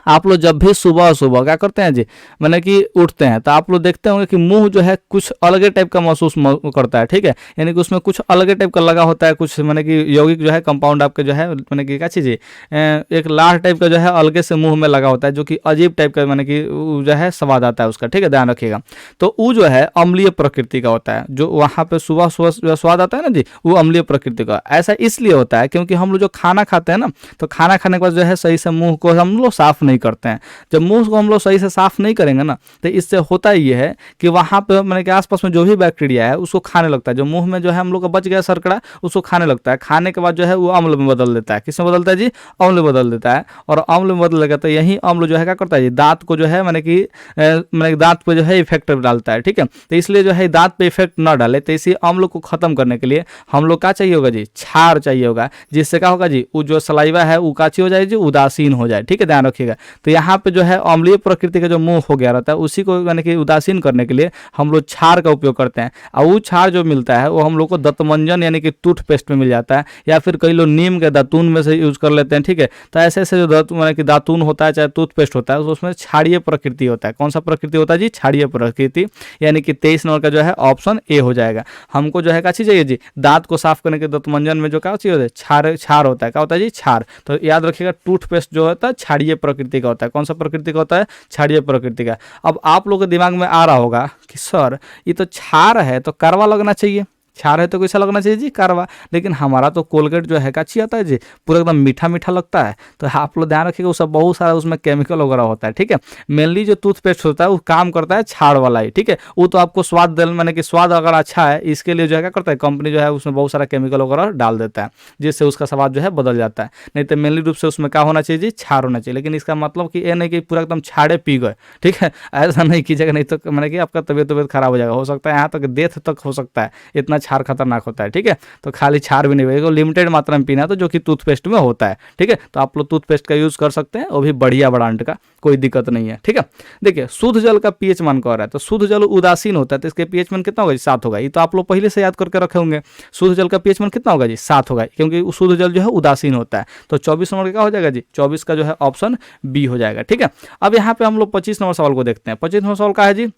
आप लोग जब भी सुबह सुबह क्या करते हैं जी, मैंने कि उठते हैं, तो आप लोग देखते होंगे कि मुंह जो है कुछ अलग टाइप का महसूस करता है। ठीक है, यानी कि उसमें कुछ अलग टाइप का लगा होता है, कुछ मैंने कि यौगिक जो है कंपाउंड आपके जो है मैंने कि क्या चीज़ एक लार टाइप का जो है अलगे से मुंह में लगा होता है, जो कि अजीब टाइप का मैंने कि जो है स्वाद आता है उसका। ठीक है, ध्यान रखिएगा। तो वो जो है अम्लीय प्रकृति का होता है। जो वहाँ पे सुबह सुबह जो स्वाद आता है ना जी, वो अम्लीय प्रकृति का। ऐसा इसलिए होता है क्योंकि हम लोग जो खाना खाते हैं ना, तो खाना खाने के बाद जो है सही से मुंह को हम लोग साफ नहीं करते हैं। जब मुंह को हम लोग सही से साफ नहीं करेंगे ना, तो इससे होता ये है कि वहाँ पे मैंने कि आसपास में जो भी बैक्टीरिया है उसको खाने लगता है। जो मुंह में जो है हम लोग का बच गया सरकड़ा, उसको खाने लगता है। खाने के बाद जो है वो अम्ल में बदल देता है। किस में बदलता है जी? अम्ल में बदल देता है। और अम्ल में बदल देगा तो यही अम्ल जो है क्या करता है जी? दांत को जो है मैंने कि दांत पे जो है इफेक्ट डालता है। ठीक है, तो इसलिए जो है दांत पे इफेक्ट ना डाले, तो इसी अम्ल को खत्म करने के लिए हम लोग क्या चाहिए होगा जी? क्षार चाहिए होगा, जिससे क्या होगा जी? वो जो सलाइवा है वो काची हो जाए जी? उदासीन हो जाए। ठीक है, ध्यान रखिएगा। तो यहाँ पे जो है अम्लीय प्रकृति का जो मुंह हो गया रहता है, उसी को यानी कि उदासीन करने के लिए हम लोग क्षार का उपयोग करते हैं। और वो क्षार जो मिलता है वो हम लोग को दंतमंजन यानी कि टूथपेस्ट में मिल जाता है, या फिर कई लोग नीम के दातून में से यूज कर लेते हैं। ठीक है, तो ऐसे ऐसे जो यानी कि दातून होता है चाहे टूथपेस्ट होता है, उसमें क्षारीय प्रकृति होता है। कौन सा प्रकृति होता है जी? क्षारीय प्रकृति, यानी कि 23 नंबर का जो है ऑप्शन ए हो जाएगा। हमको जो है क्या चीज चाहिए जी? दांत को साफ करने के दंतमंजन में जो क्या चीज होता है? क्षार होता है। क्या होता है जी? क्षार। तो याद रखिएगा, टूथपेस्ट जो होता है क्षारीय प्रकृति प्रकृति का होता है। कौन सा प्रकृति का होता है? क्षारीय प्रकृति का। अब आप लोगों के दिमाग में आ रहा होगा कि सर ये तो क्षार है तो करवा लगना चाहिए, क्षार है तो कैसा लगना चाहिए जी? कारवा। लेकिन हमारा तो कोलगेट जो है कच्ची आता है जी, पूरा एकदम मीठा मीठा लगता है। तो आप लोग ध्यान रखिएगा, उसका बहुत सारा उसमें केमिकल वगैरह होता है, ठीक है। मेनली जो टूथपेस्ट होता है वो काम करता है क्षार वाला ही, ठीक है। वो तो आपको स्वाद दे, मैंने कि स्वाद अगर अच्छा है इसके लिए जो है क्या करता है कंपनी जो है उसमें बहुत सारा केमिकल वगैरह डाल देता है, जिससे उसका स्वाद जो है बदल जाता है। नहीं तो मेनली रूप से उसमें क्या होना चाहिए जी? क्षार होना चाहिए। लेकिन इसका मतलब कि ये नहीं कि पूरा एकदम छाड़े पी गए, ठीक है, ऐसा नहीं कीजिएगा, नहीं तो मैंने कि आपका तबीयत खराब हो जाएगा, हो सकता है यहाँ तक डेथ तक हो सकता है, इतना क्षार खतरनाक होता है, ठीक है। तो खाली क्षार भी नहीं होगा, लिमिटेड मात्रा में पीना है, तो जो कि टूथपेस्ट में होता है, ठीक है। तो आप लोग टूथपेस्ट का यूज कर सकते हैं, वो भी बढ़िया ब्रांड का, कोई दिक्कत नहीं है, ठीक है। देखिए शुद्ध जल का पीएच मान कह रहा है, तो शुद्ध जल उदासीन होता है, तो इसके पीएच मान कितना होगा जी? 7 होगा। ये तो आप लोग पहले से याद करके रखे होंगे। शुद्ध जल का पीएच मान कितना होगा जी? 7 होगा, क्योंकि शुद्ध जल जो है उदासीन होता है। तो 24 नंबर का क्या हो जाएगा जी? 24 का जो है ऑप्शन बी हो जाएगा, ठीक है। अब यहाँ पे हम लोग 25 नंबर सवाल को देखते हैं। 25 नंबर सवाल का है जी,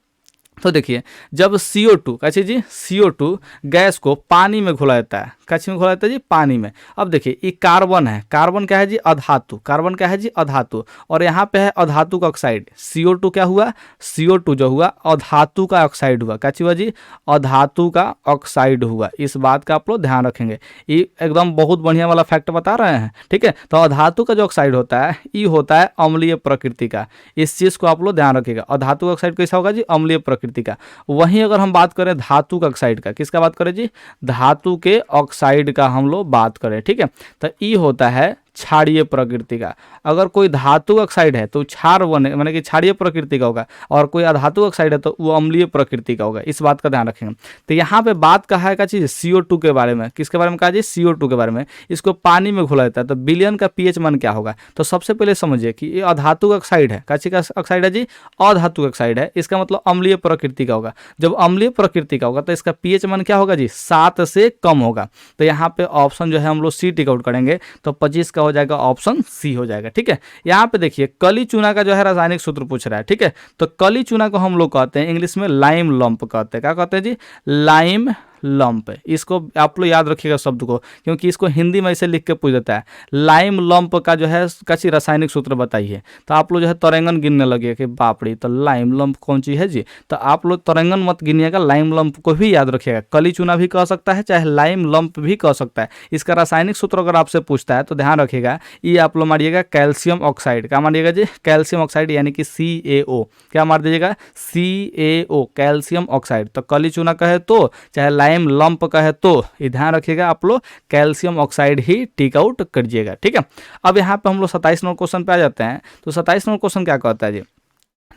तो देखिए जब CO2 कैसे जी? CO2 गैस को पानी में घुला देता है, कैसे में घुला देता है जी? पानी में। अब देखिए ये कार्बन है, कार्बन क्या है जी? अधातु। कार्बन क्या है जी? अधातु। और यहाँ पे है अधातु का ऑक्साइड। CO2 क्या हुआ? CO2 जो हुआ अधातु का ऑक्साइड हुआ। क्या हुआ जी? अधातु का ऑक्साइड हुआ। इस बात का आप लोग ध्यान रखेंगे, ये एकदम बहुत बढ़िया वाला फैक्ट बता रहे हैं, ठीक है। तो अधातु का जो ऑक्साइड होता है ये होता है अम्लीय प्रकृति का। इस चीज को आप लोग ध्यान रखिएगा। अधातु का ऑक्साइड कैसा होगा जी? अम्लीय प्रकृति का। वहीं अगर हम बात करें धातु का ऑक्साइड का, किसका बात करें जी? धातु के ऑक्साइड का हम लोग बात करें, ठीक है। तो ये होता है क्षारीय प्रकृति का। अगर कोई धातु ऑक्साइड है तो क्षार बने, माने कि क्षारीय प्रकृति का होगा, और कोई अधातु ऑक्साइड है तो वो अम्लीय प्रकृति का होगा। इस बात का ध्यान रखेंगे। तो यहाँ पे बात कहा है क्या चीज? CO2 के बारे में। किसके बारे में कहा जी? CO2 के बारे में। इसको पानी में घुला देता है, तो विलयन का पीएच मान क्या होगा? तो सबसे पहले समझिए कि ये अधातु ऑक्साइड है। क्या का ऑक्साइड है जी? अधातु ऑक्साइड है। इसका मतलब अम्लीय प्रकृति का होगा। जब अम्लीय प्रकृति का होगा तो इसका पीएच मान क्या होगा जी? 7 से कम होगा। तो यहाँ पे ऑप्शन जो है हम लोग सी टिक आउट करेंगे, तो 25 का हो जाएगा ऑप्शन सी हो जाएगा, ठीक है। यहाँ पे देखिए कली चूना का जो है रासायनिक सूत्र पूछ रहा है, ठीक है। तो कली चूना को हम लोग कहते हैं इंग्लिश में लाइम लंप कहते हैं। क्या कहते हैं जी? Lime lump. इसको आप लोग याद रखिएगा शब्द को, क्योंकि इसको हिंदी में ऐसे लिख के पूछ देता है। लाइम लंप का जो है कैसी रासायनिक सूत्र बताइए, तो आप लोग जो है तरंगन गिनने लगे कि बाप रे, तो लाइम लंप कौन चीज है जी? तो आप लोग तरंगन मत गिनिएगा, लाइम लंप को भी याद रखिएगा। कली चूना भी कह सकता है, चाहे लाइम लंप भी कह सकता है। इसका रासायनिक सूत्र अगर आपसे पूछता है तो ध्यान रखिएगा, ये आप लोग मारिएगा कैल्शियम ऑक्साइड। क्या मारिएगा जी? कैल्शियम ऑक्साइड, यानी कि CaO। क्या मार दीजिएगा? CaO, calcium oxide. तो कली चूना कहे तो चाहे लाइम लंप का है तो ये ध्यान रखिएगा आप लोग कैल्शियम ऑक्साइड ही टिक आउट करिएगा, ठीक है। अब यहाँ पे हम लोग 27 नंबर क्वेश्चन पे आ जाते हैं। तो 27 नंबर क्वेश्चन क्या कहता है जी?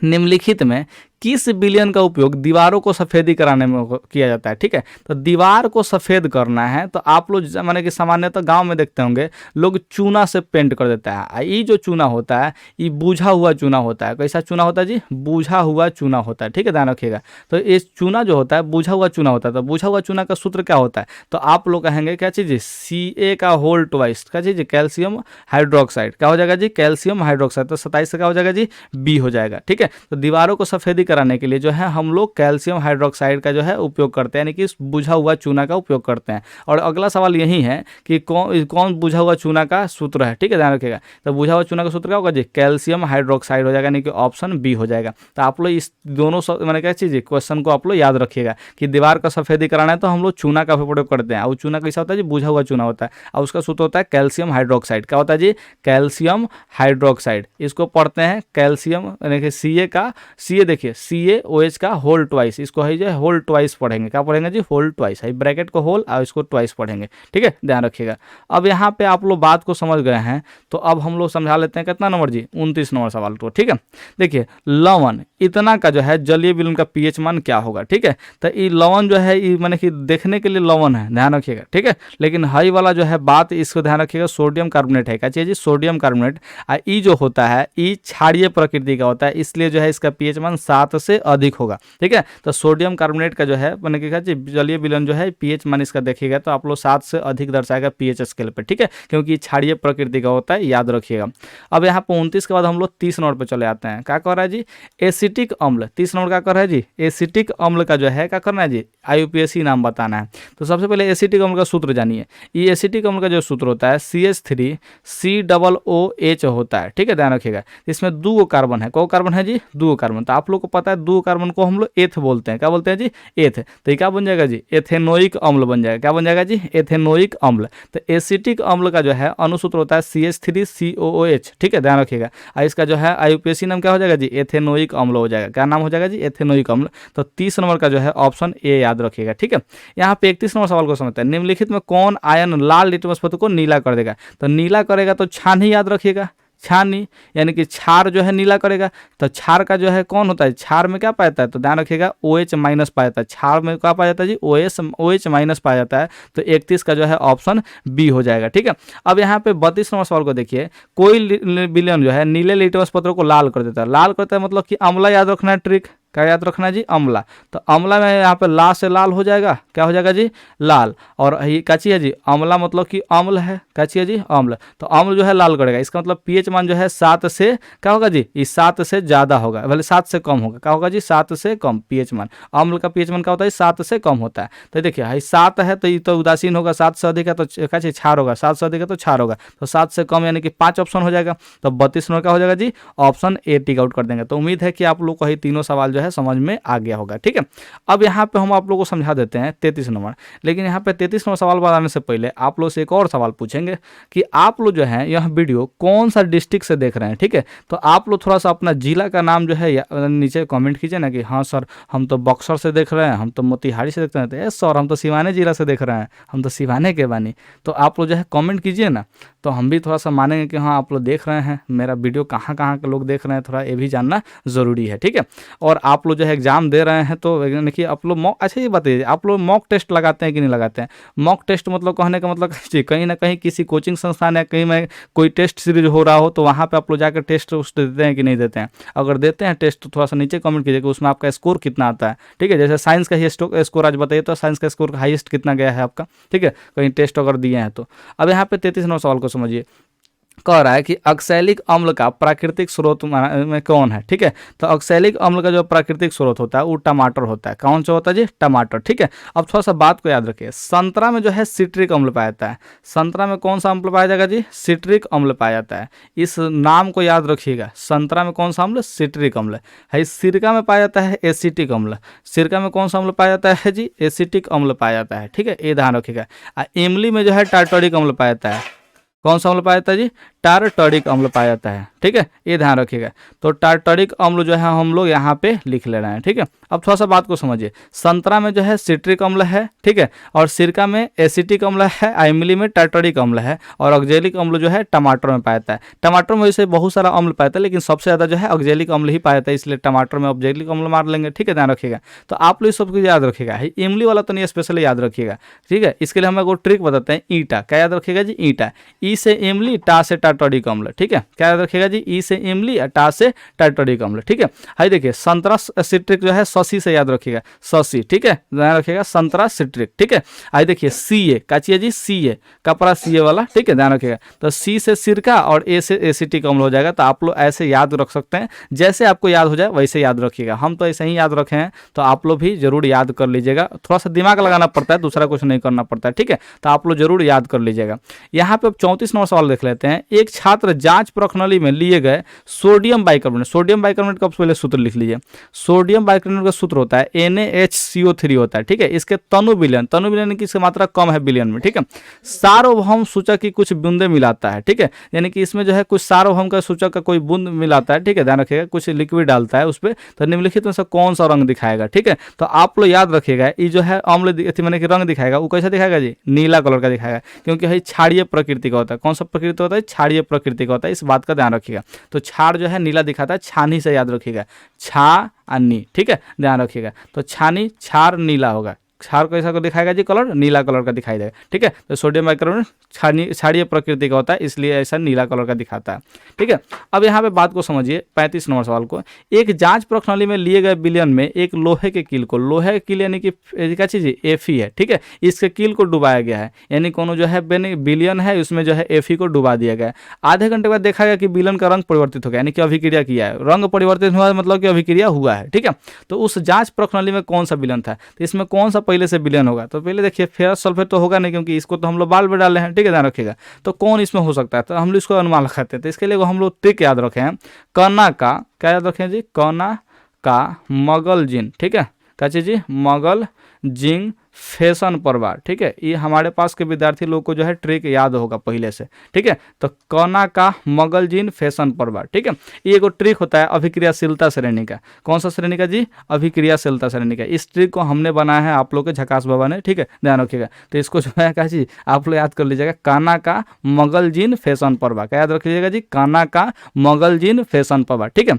निम्नलिखित में किस विलयन का उपयोग दीवारों को सफेदी कराने में किया जाता है, ठीक है। तो दीवार को सफेद करना है तो आप लोग माने कि सामान्यतः गांव में देखते होंगे लोग चूना से पेंट कर देता है। ये जो चूना होता है ये बूझा हुआ चूना होता है। कैसा चूना होता है जी? बूझा हुआ चूना होता है, ठीक है, ध्यान रखिएगा। तो ये चूना जो होता है बूझा हुआ चूना होता है। तो बूझा हुआ चूना का सूत्र क्या होता है? तो आप लोग कहेंगे क्या चीज? Ca का होल ट्वाइस। क्या चीज? Calcium hydroxide. क्या हो जाएगा जी? Calcium hydroxide. तो 27 से क्या हो जाएगा जी? बी हो जाएगा, ठीक है। तो दीवारों को सफेदी कराने के लिए जो है हम लोग कैल्शियम हाइड्रोक्साइड का जो है उपयोग करते हैं, यानी कि बुझा हुआ चूना का उपयोग करते हैं। और अगला सवाल यही है कि कौन बुझा हुआ चूना का सूत्र है, ठीक है, ध्यान रखिएगा। तो बुझा हुआ चूना का सूत्र क्या होगा जी? कैल्शियम हाइड्रोक्साइड हो जाएगा, यानी कि ऑप्शन बी हो जाएगा। तो आप लोग इस दोनों मैंने क्या चीज़ क्वेश्चन को आप लोग याद रखिएगा कि दीवार का सफेदी कराना है तो हम लोग चूना का प्रयोग करते हैं। और चूना कैसा होता है जी? बुझा हुआ चूना होता है, और उसका सूत्र होता है कैल्शियम हाइड्रोक्साइड। क्या होता है जी? Calcium hydroxide. इसको पढ़ते हैं कैल्शियम, यानी कि Ca का Ca, देखिए CaOH का होल ट्वाइस। इसको है जो होल ट्वाइस पढ़ेंगे। क्या पढ़ेंगे जी? होल ट्वाइस है, ब्रैकेट को होल और इसको ट्वाइस पढ़ेंगे, ठीक है, ध्यान रखिएगा। अब यहाँ पे आप लोग बात को समझ गए हैं, तो अब हम लोग समझा लेते हैं कितना नंबर जी? 29 नंबर सवाल को, ठीक है। देखिए लवण इतना का जो है जलीय विलयन का पीएच मान क्या होगा, ठीक है। तो ये लवण जो है ये मैंने कि देखने के लिए लवण है, ध्यान रखिएगा, ठीक है। लेकिन हाई वाला जो है बात इसको ध्यान रखिएगा, सोडियम कार्बोनेट है। क्या चाहिए जी? Sodium carbonate. ई जो होता है ये क्षारीय प्रकृति का होता है, इसलिए जो है इसका पीएच मान 7 से अधिक होगा, ठीक है। तो सोडियम कार्बोनेट का जो है मैंने क्या जलीय विलयन जो है पीएच मान इसका देखिएगा तो आप लोग 7 से अधिक दर्शाएगा पीएच स्केल पे, ठीक है, क्योंकि क्षारीय प्रकृति का होता है, याद रखिएगा। अब यहाँ पर 29 के बाद हम लोग 30 नंबर पे चले आते हैं। क्या कह रहा है जी? एसिटिक अम्ल। 30 नंबर क्या कर रहा है जी? एसिटिक अम्ल का जो है क्या करना है जी? IUPAC नाम बताना है। तो सबसे पहले एसिटिक अम्ल का सूत्र जानिए। ये एसिटिक अम्ल का जो सूत्र होता है CH3COOH होता है, ठीक है, ध्यान रखिएगा। इसमें 2 कार्बन है, कौ कार्बन है जी, 2 कार्बन। तो आप लोग को पता है 2 कार्बन को हम लोग एथ बोलते हैं, क्या बोलते हैं जी, एथ। तो ये क्या बन जाएगा जी, एथेनोइक अम्ल बन जाएगा। क्या बन जाएगा जी, एथेनोइक अम्ल। तो एसिटिक अम्ल का जो है अनुसूत्र होता है CH3COOH, ठीक है, ध्यान रखिएगा। और इसका जो है IUPAC नाम क्या हो जाएगा जी, एथेनोइक अम्ल हो जाएगा। क्या नाम हो जाएगा जी, एथेनोइक अम्ल। तो 30 नंबर का जो है ऑप्शन ए याद रखिएगा, ठीक है। यहाँ पे 31 नंबर सवाल को समझते हैं। निम्नलिखित में कौन आयन लाल लिटमस पत्र को नीला कर देगा। तो नीला करेगा तो छानी याद रखिएगा, छानी यानी कि क्षार जो है नीला करेगा। तो क्षार का जो है कौन होता है, क्षार में क्या पाया जाता है, तो ध्यान रखिएगा OH माइनस पाया जाता है। क्षार में क्या पाया जाता है जी, OH माइनस पाया जाता है। तो 31 का जो है ऑप्शन बी हो जाएगा, ठीक है। अब यहाँ पे 32 नंबर सवाल को देखिए। कोई विलयन जो है नीले लिटमस पत्र को लाल कर देता है। लाल करता है मतलब कि अम्ला याद रखना है, ट्रिक क्या याद रखना है जी, अम्ला। तो अम्ला में यहाँ पे ला से लाल हो जाएगा, क्या हो जाएगा जी, लाल। और ये क्या चीज है जी, अम्ला मतलब कि अम्ल है, क्या चीज है जी, अम्ल। तो अम्ल जो है लाल करेगा। इसका मतलब पीएच मान जो है 7 से क्या होगा जी, इस 7 से ज्यादा होगा, भले 7 से कम होगा। क्या होगा जी, 7 से कम पीएच मान। अम्ल का पीएच मान क्या होता है, 7 से कम होता है। तो देखिए 7 है तो ये तो उदासीन होगा, 7 से अधिक है तो क्या चीज, क्षार होगा, 7 से अधिक है तो क्षार होगा। तो 7 से कम यानी कि 5 ऑप्शन हो जाएगा। तो 32 नंबर का हो जाएगा जी, ऑप्शन ए टिक आउट कर देंगे। तो उम्मीद है कि आप लोग को ये तीनों सवाल जो है समझ में आ गया होगा, ठीक है। अब यहाँ पे हम आप लोगों को समझा देते हैं 33 नंबर। लेकिन यहाँ पे 33 नंबर सवाल बताने से पहले आप लोग से एक और सवाल पूछेंगे कि आप लोग जो है यह वीडियो कौन सा डिस्ट्रिक्ट से देख रहे हैं, ठीक है। तो आप लोग थोड़ा सा अपना जिला का नाम जो है नीचे कमेंट कीजिए ना कि हाँ सर हम तो बक्सर से देख रहे हैं, हम तो मोतिहारी से देख रहे हैं, तो सर हम तो सिवाने जिला से देख रहे हैं, हम तो सिवाने के बानी। तो आप लोग जो है कमेंट कीजिए ना, तो हम भी थोड़ा सा मानेंगे कि हाँ आप लोग देख रहे हैं, मेरा वीडियो कहाँ कहाँ के लोग देख रहे हैं, थोड़ा ये भी जानना ज़रूरी है, ठीक है। और आप लोग जो है एग्जाम दे रहे हैं तो देखिए आप लोग मॉक, अच्छा ये बताइए आप लोग मॉक टेस्ट लगाते हैं कि नहीं लगाते हैं। मॉक टेस्ट मतलब कहने का मतलब कहीं ना कहीं किसी कोचिंग संस्थान या कहीं में कोई टेस्ट सीरीज हो रहा हो तो वहाँ पे आप लोग जाकर टेस्ट देते हैं कि नहीं देते हैं। अगर देते हैं टेस्ट तो थोड़ा सा नीचे कमेंट कीजिए कि उसमें आपका स्कोर कितना आता है, ठीक है। जैसे साइंस का ही स्कोर आज बताइए तो साइंस का स्कोर हाईएस्ट कितना गया है आपका, ठीक है, कहीं टेस्ट अगर दिए हैं तो। अब यहाँ पे 33 नंबर सवाल को समझिए। कह रहा है कि ऑक्सैलिक अम्ल का प्राकृतिक स्रोत में कौन है, ठीक है। तो ऑक्सैलिक अम्ल का जो प्राकृतिक स्रोत होता है वो टमाटर होता है। कौन सा होता है जी, टमाटर, ठीक है। अब थोड़ा सा बात को याद रखिए, संतरा में जो है सिट्रिक अम्ल पाया जाता है। संतरा में कौन सा अम्ल पाया जाएगा जी, सिट्रिक अम्ल पाया जाता है। इस नाम को याद रखिएगा, संतरा में कौन सा अम्ल, सिट्रिक अम्ल है। सिरका में पाया जाता है एसिटिक अम्ल। सिरका में कौन सा अम्ल पाया जाता है जी, एसिटिक अम्ल पाया जाता है, ठीक है, ये ध्यान रखिएगा। इमली में जो है टार्टरिक अम्ल पाया जाता है। कौन सा अम्ल पाया जाता है जी, टार्टरिक अम्ल पाया जाता है, ठीक है, ये ध्यान रखिएगा। तो टार्टरिक अम्ल जो है हम लोग यहाँ पे लिख ले रहे हैं, ठीक है। अब थोड़ा सा बात को समझिए, संतरा में जो है सिट्रिक अम्ल है, ठीक है, और सिरका में एसिटिक अम्ल है, इमली में टार्टरिक अम्ल है, और ऑक्जेलिक अम्ल जो है टमाटर में पाया जाता है। टमाटर में वैसे बहुत सारा अम्ल पाया जाता है लेकिन सबसे ज़्यादा जो है ऑक्जेलिक अम्ल ही पाया जाता है, इसलिए टमाटर में ऑक्जेलिक अम्ल मार लेंगे, ठीक है, ध्यान रखिएगा। तो आप लोग सब कुछ याद रखिएगा, इमली वाला तो नहीं स्पेशली याद रखिएगा, ठीक है। इसके लिए हम एक ट्रिक बताते हैं, ईटा, क्या याद रखिएगा जी, ईटा। ई से इमली, टा से टार्टरिक अम्ल, ठीक है, क्या याद रखिएगा जी, ई से इमली, टा से टार्टरिक अम्ल, ठीक है। हाई देखिए संतरा सिट्रिक जो है शशि से याद रखिएगा, शशि, ठीक है, ध्यान रखिएगा, संतरा सिट्रिक, ठीक है। आई देखिए सीए, क्या चाहिए जी, सीए, कपड़ा सीए वाला, ठीक है, ध्यान रखिएगा। तो सी से सिरका और ए से एसिटिक अम्ल हो जाएगा। तो आप लोग ऐसे याद रख सकते हैं, जैसे आपको याद हो जाए वैसे याद रखिएगा। हम तो ऐसे ही याद रखे हैं, तो आप लोग भी जरूर याद कर लीजिएगा। थोड़ा सा दिमाग लगाना पड़ता है, दूसरा कुछ नहीं करना पड़ता है, ठीक है। तो आप लोग जरूर याद कर लीजिएगा। यहाँ पे 34 नंबर सवाल देख लेते हैं। एक छात्र जांच प्रश्नावली में लिए गए सोडियम बाइकार्बोनेट, सोडियम बाइकार्बोनेट का पहले सूत्र लिख लीजिए। सोडियम बाइकार्बोनेट का सूत्र होता है NaHCO3 होता है, ठीक है। इसके तनु विलयन की इसकी मात्रा कम है बिलियन में, ठीक है। सार्वभौम सूचक की कुछ बूंदे मिलाता है, ठीक है, यानी कि इसमें जो है कुछ सार्वभौम का सूचक का कोई बूंद मिलाता है, ठीक है, ध्यान रखिएगा, कुछ लिक्विड डालता है उस पर। तो निम्नलिखित में से कौन सा रंग दिखाएगा, ठीक है। तो आप लोग याद रखिएगा, ये जो है अम्ल मैंने कि रंग दिखाएगा वो कैसा दिखाएगा जी, नीला कलर का दिखाएगा, क्योंकि है क्षारीय प्रकृति का होता है। कौन सा प्रकृति होता है, क्षारीय प्रकृति का होता है, इस बात का ध्यान रखिएगा। तो क्षार जो है नीला दिखाता है, छानी से याद रखिएगा, छा अन्नी, ठीक है, ध्यान रखिएगा। तो छानी क्षार नीला होगा, क्षार कैसा को दिखाएगा जी, कलर नीला कलर का दिखाई देगा, ठीक है। तो सोडियम बाइकार्बोनेट क्षारीय प्रकृति का होता है, इसलिए ऐसा नीला कलर का दिखाता है, ठीक है। अब यहाँ पे बात को समझिए, 35 नंबर सवाल को। एक जांच प्रश्नावली में लिए गए विलयन में एक लोहे के कील को, लोहे के कील यानी कि क्या चीज़ Fe है, ठीक है, इसके कील को डुबाया गया है, यानी कोनो जो है विलयन है उसमें जो है Fe को डुबा दिया गया है। आधे घंटे बाद देखा गया कि विलयन का रंग परिवर्तित हो गया, यानी कि अभिक्रिया किया है, रंग परिवर्तित हुआ मतलब कि अभिक्रिया हुआ है, ठीक है। तो उस जांच प्रश्नावली में कौन सा विलयन था, तो इसमें कौन सा पहले से विलयन होगा? तो पहले देखिए फेरस सल्फेट तो होगा नहीं, क्योंकि इसको तो हम लोग बाल में डाले हैं, ठीक है, ध्यान रखिएगा। तो कौन इसमें हो सकता है? तो हम लोग इसको अनुमान लगाते हैं। तो इसके लिए हम लोग ट्रिक याद रखें हैं, कना का, क्या याद रखें जी, कना का मगल जिन, ठीक है, क्या चीज जी, मगल जिंग फैशन परवार, ठीक है। ये हमारे पास के विद्यार्थी लोग को जो है ट्रिक याद होगा पहले से, ठीक है। तो कना का मगल जिन फैशन परवार, ठीक है। ये एगो ट्रिक होता है अभिक्रियाशीलता श्रेणी का। कौन सा श्रेणी का जी? अभिक्रियाशीलता श्रेणी का। इस ट्रिक को हमने बनाया है आप लोग के झकास बाबा ने, ठीक है, ध्यान रखिएगा। तो इसको जो है क्या जी, आप लोग याद कर लीजिएगा, काना का मगल जिन फैशन परवार, क्या याद रख लीजिएगा जी, काना का मगल जिन फैशन परवार, ठीक है।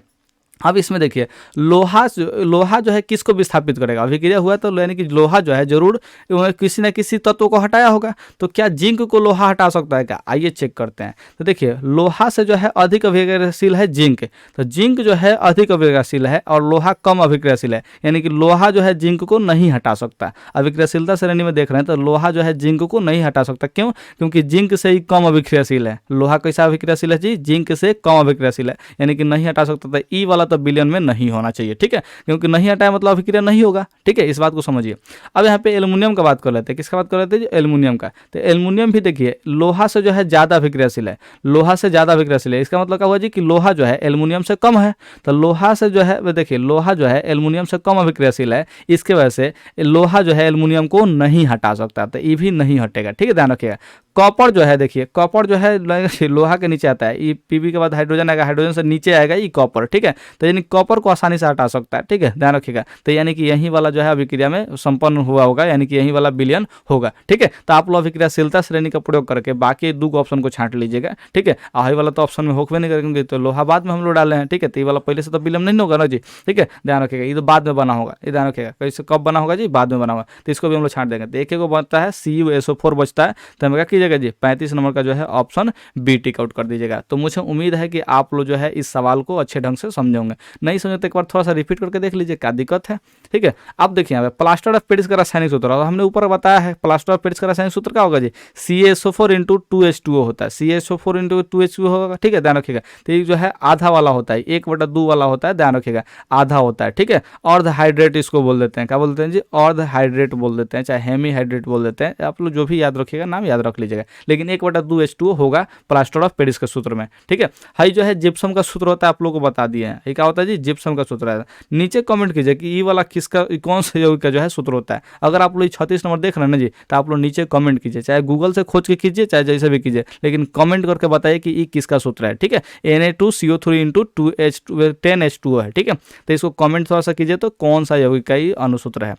अब इसमें देखिए लोहा जो है किसको विस्थापित करेगा? अभिक्रिया हुआ तो यानी कि लोहा जो है जरूर किसी न किसी तत्व को हटाया होगा। तो क्या जिंक को लोहा हटा सकता है क्या? आइए चेक करते हैं। तो देखिए लोहा से जो है अधिक अभिक्रियाशील है जिंक, तो जिंक जो है अधिक अभिक्रियाशील है और लोहा कम अभिक्रियाशील है, यानी कि लोहा जो है जिंक को नहीं हटा सकता। अभिक्रियाशीलता श्रेणी में देख रहे हैं तो लोहा जो है जिंक को नहीं हटा सकता। क्यों? क्योंकि जिंक से ही कम अभिक्रियाशील है। लोहा कैसा अभिक्रियाशील है जी? जिंक से कम अभिक्रियाशील है, यानी कि नहीं हटा सकता। था ई वाला तो विलयन में नहीं होना चाहिए, ठीक है, क्योंकि नहीं हटाया मतलब अभिक्रिया नहीं होगा, ठीक है, इस बात को समझिए। अब यहाँ पे एल्युमिनियम का बात कर लेते हैं। किसका बात कर लेते हैं? एल्युमिनियम का। तो एल्युमिनियम भी देखिए लोहा से जो है ज्यादा अभिक्रियाशील है, लोहा से ज्यादा अभिक्रियाशील है। इसका मतलब क्या हुआ जी कि लोहा जो है एल्युमिनियम से कम है। तो लोहा से जो है देखिए लोहा जो है एल्युमिनियम से कम अभिक्रियाशील है, इसके वजह से लोहा जो है एल्युमिनियम को नहीं हटा सकता, तो ये भी नहीं हटेगा, ठीक है, ध्यान रखिएगा। कॉपर जो है देखिए, कॉपर जो है लोहा के नीचे आता है, ये पीबी के बाद हाइड्रोजन आएगा, हाइड्रोजन से नीचे आएगा ये कॉपर, ठीक है। तो यानी कॉपर को आसानी से हटा सकता है, ठीक है, ध्यान रखिएगा। तो यानी कि यही वाला जो है अभिक्रिया में संपन्न हुआ होगा, यानी कि यही वाला विलयन होगा, ठीक है। तो आप लोग अभिक्रियाशीलता श्रेणी का प्रयोग करके बाकी दो ऑप्शन को छांट लीजिएगा, ठीक है। आई वाला तो ऑप्शन में होकवे नहीं करेंगे, तो लोहा बाद में हम लोग डाले हैं, ठीक है। तो ये वाला पहले से तो विलयन नहीं होगा ना जी, ठीक है, ध्यान रखिएगा। ये तो बाद में बना होगा, ये ध्यान रखिएगा। कैसे कब बना होगा जी? बाद में बना होगा। तो इसको भी हम लोग छांट देंगे। तो एक को बनता है CuSO4 बचता है, तो हम क्या कीजिएगा जी, 35 नंबर का जो है ऑप्शन बी टिक आउट कर दीजिएगा। तो मुझे उम्मीद है कि आप लोग जो है इस सवाल को अच्छे ढंग से समझे होंगे। नहीं समझे तो एक बार थोड़ा सा रिपीट करके देख लीजिए क्या दिक्कत है, ठीक है। अब देखिए यहाँ पे प्लास्टर ऑफ पेरिस का रासायनिक सूत्र, हमने ऊपर बताया है प्लास्टर ऑफ पेरिस का रासायनिक सूत्र क्या होगा जी, CaSO4 × 2H2O होता है, CaSO4 × 2H2O होगा, ठीक है, ध्यान रखिएगा। तो ये जो है आधा वाला होता है, 1/2 वाला होता है, ध्यान रखिएगा, आधा होता है, ठीक है। अर्ध हाइड्रेट इसको बोल देते हैं, क्या बोलते हैं जी? अर्ध हाइड्रेट बोल देते हैं, चाहे हेमी हाइड्रेट बोल देते हैं, आप लोग जो भी याद रखिएगा नाम याद रख लीजिएगा। लेकिन 1/2H2O होगा प्लास्टर ऑफ पेरिस के सूत्र में, ठीक है। हाई जो है जिप्सम का सूत्र होता है, आप लोग को बता दिए हैं। ये क्या होता है जी? जिप्सम का सूत्र है। नीचे कमेंट कीजिए कि ये वाला किसका, कौन से यौगिक का जो है सूत्र होता है। अगर आप लोग 36 नंबर देख रहे हैं ना जी, तो आप लोग नीचे कमेंट कीजिए, चाहे गूगल से खोज के कीजिए, चाहे जैसे भी कीजिए, लेकिन कमेंट करके बताइए कि ये किसका सूत्र है, ठीक है। Na2CO3 × 10H2O है, ठीक है। तो इसको कमेंट थोड़ा सा कीजिए तो कौन सा यौगिक का ये अनुसूत्र है।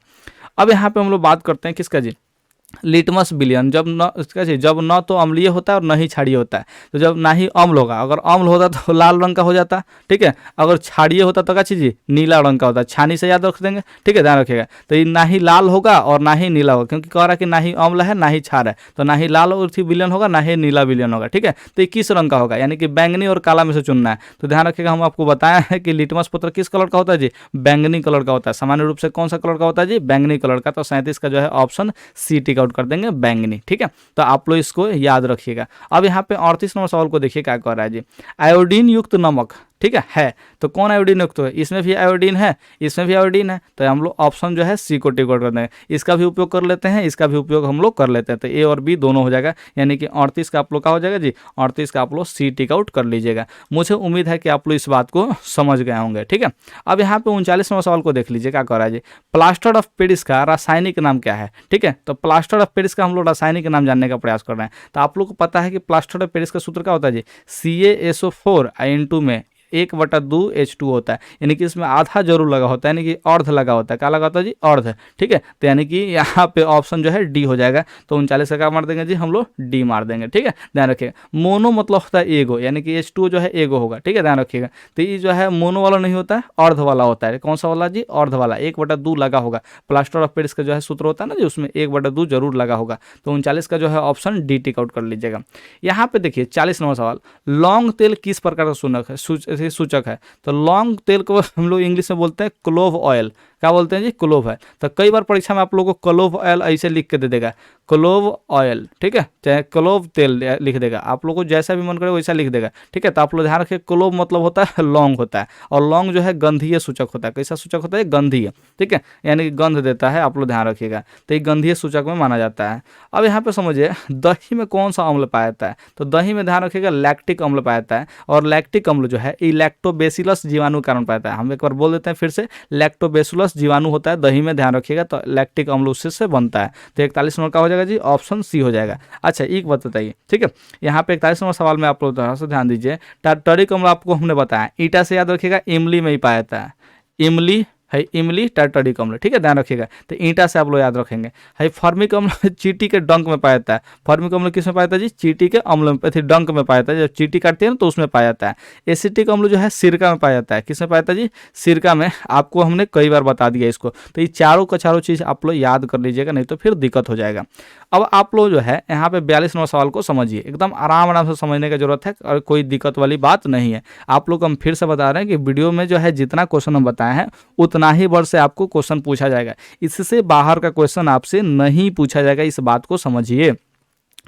अब यहाँ पे हम लोग बात करते हैं किसका जी, लिटमस विलयन। जब न तो अम्लीय होता है और न ही क्षारीय होता है। तो जब ना ही अम्ल होगा, अगर अम्ल होता तो लाल रंग का हो जाता, ठीक है। अगर क्षारीय होता तो क्या चीज़ नीला रंग का होता है, छानी से याद रख देंगे, ठीक है, ध्यान रखिएगा। तो ये ना ही लाल होगा और ना ही नीला होगा, क्योंकि कह रहा है कि ना ही अम्ल है ना ही क्षार है, तो ना ही लाल और विलयन होगा ना ही नीला विलयन होगा, ठीक है। तो ये किस रंग का होगा, यानी कि बैंगनी और काला में से चुनना है। तो ध्यान रखिएगा, हम आपको बताया है कि लिटमस पत्र किस कलर का होता है जी, बैंगनी कलर का होता है। सामान्य रूप से कौन सा कलर का होता है जी, बैंगनी कलर का। तो 37 का जो है ऑप्शन सी टिक आउट कर देंगे, बैंगनी, ठीक है। तो आप लोग इसको याद रखिएगा। अब यहाँ पे 38 नंबर सवाल को देखिए क्या कह रहा है जी, आयोडीन युक्त नमक, ठीक है। तो कौन आयोडीन युक्त है? इसमें भी आयोडीन है, इसमें भी आयोडीन है। तो हम लोग ऑप्शन जो है सी को टिक आउट कर देंगे। इसका भी उपयोग कर लेते हैं, इसका भी उपयोग हम लोग कर लेते हैं। तो ए और बी दोनों हो जाएगा, यानी कि 38 का आप लोग का हो जाएगा जी, 38 का आप लोग सी टिक आउट कर लीजिएगा। मुझे उम्मीद है कि आप लोग इस बात को समझ गए होंगे, ठीक है। अब यहाँ पे 39 नंबर सवाल को देख लीजिए क्या कह रहा है जी, प्लास्टर ऑफ पेरिस का रासायनिक नाम क्या है, ठीक है। तो प्लास्टर ऑफ पेरिस का हम लोग रासायनिक नाम जानने का प्रयास कर रहे हैं। तो आप लोग को पता है कि प्लास्टर ऑफ पेरिस का सूत्र क्या होता है जी, CaSO4 × में 1/2H2 होता है, यानी कि इसमें आधा जरूर लगा होता है, यानी कि अर्ध लगा होता है। क्या लगा होता है जी? अर्ध, ठीक है। तो यानी कि यहाँ पे ऑप्शन जो है डी हो जाएगा। तो 39 का क्या मार देंगे जी, हम लोग डी मार देंगे, ठीक है, ध्यान रखिएगा। मोनो मतलब होता है एगो, यानी कि H2 जो है एगो होगा, ठीक है, ध्यान रखिएगा। तो ये जो है मोनो वाला नहीं होता है, अर्ध वाला होता है। कौन सा वाला जी? अर्ध वाला, 1/2 लगा होगा। प्लास्टर ऑफ पेरिस का जो है सूत्र होता है ना जी, उसमें 1/2 जरूर लगा होगा। तो 39 का जो है ऑप्शन डी टिक आउट कर लीजिएगा। यहाँ पे देखिए 40 नंबर सवाल, लौंग तेल किस प्रकार का सूचक है? तो लौंग तेल को हम लोग इंग्लिश में बोलते हैं क्लोव ऑयल। क्या बोलते हैं जी, क्लोव है। तो कई बार परीक्षा में आप लोगों को क्लोव ऑयल ऐसे लिख के दे देगा, क्लोव ऑयल, ठीक है, चाहे क्लोव तेल लिख देगा, आप लोग को जैसा भी मन करे वैसा लिख देगा, ठीक है। तो आप लोग ध्यान रखिए, क्लोव मतलब होता है लौंग होता है, और लौंग जो है गंधीय सूचक होता है। कैसा सूचक होता है, गंधीय, ठीक है, यानी कि गंध देता है, आप लोग ध्यान रखिएगा। तो ये गंधीय सूचक में माना जाता है। अब यहाँ पे समझिए दही में कौन सा अम्ल पाया जाता है, तो दही में ध्यान रखिएगा लैक्टिक अम्ल पाया जाता है, और लैक्टिक अम्ल जो है ये लैक्टोबैसिलस जीवाणु के कारण पाया जाता है। हम एक बार बोल देते हैं फिर से, लैक्टोबैसिलस जीवाणु होता है दही में, ध्यान रखिएगा। तो लैक्टिक अम्ल उससे से बनता है। तो 41 नंबर का हो जाएगा जी, ऑप्शन सी हो जाएगा। अच्छा एक बात बताइए, ठीक है, यहाँ पे 41 नंबर सवाल में आप लोग थोड़ा सा ध्यान दीजिए। टार्टरिक अम्ल आपको हमने बताया, ईटा से याद रखिएगा, इमली में ही पाया जाता है, इमली है, इमली टार्टरिक अम्ल, ठीक है, ध्यान रखिएगा। तो ईंटा से आप लोग याद रखेंगे। है फॉर्मिक अम्ल चींटी के डंक में पाया जाता है। फॉर्मिक अम्ल किस में पाया जाता है जी, चींटी के अम्ल में, डंक में पाया जाता है। जब चींटी काटती है ना तो उसमें पाया जाता है। एसिटिक अम्ल जो है सिरका में पाया जाता है। किस में पाया जाता है जी, सिरका में। आपको हमने कई बार बता दिया इसको। तो ये चारों का चारों चीज़ आप लोग याद कर लीजिएगा, नहीं तो फिर दिक्कत हो जाएगा। अब आप लोग जो है यहाँ पे 42 नंबर सवाल को समझिए, एकदम आराम आराम से समझने की जरूरत है, और कोई दिक्कत वाली बात नहीं है। आप लोग हम फिर से बता रहे हैं कि वीडियो में जो है जितना क्वेश्चन हम बताए हैं उतना ही वर्ड से आपको क्वेश्चन पूछा जाएगा, इससे बाहर का क्वेश्चन आपसे नहीं पूछा जाएगा, इस बात को समझिए,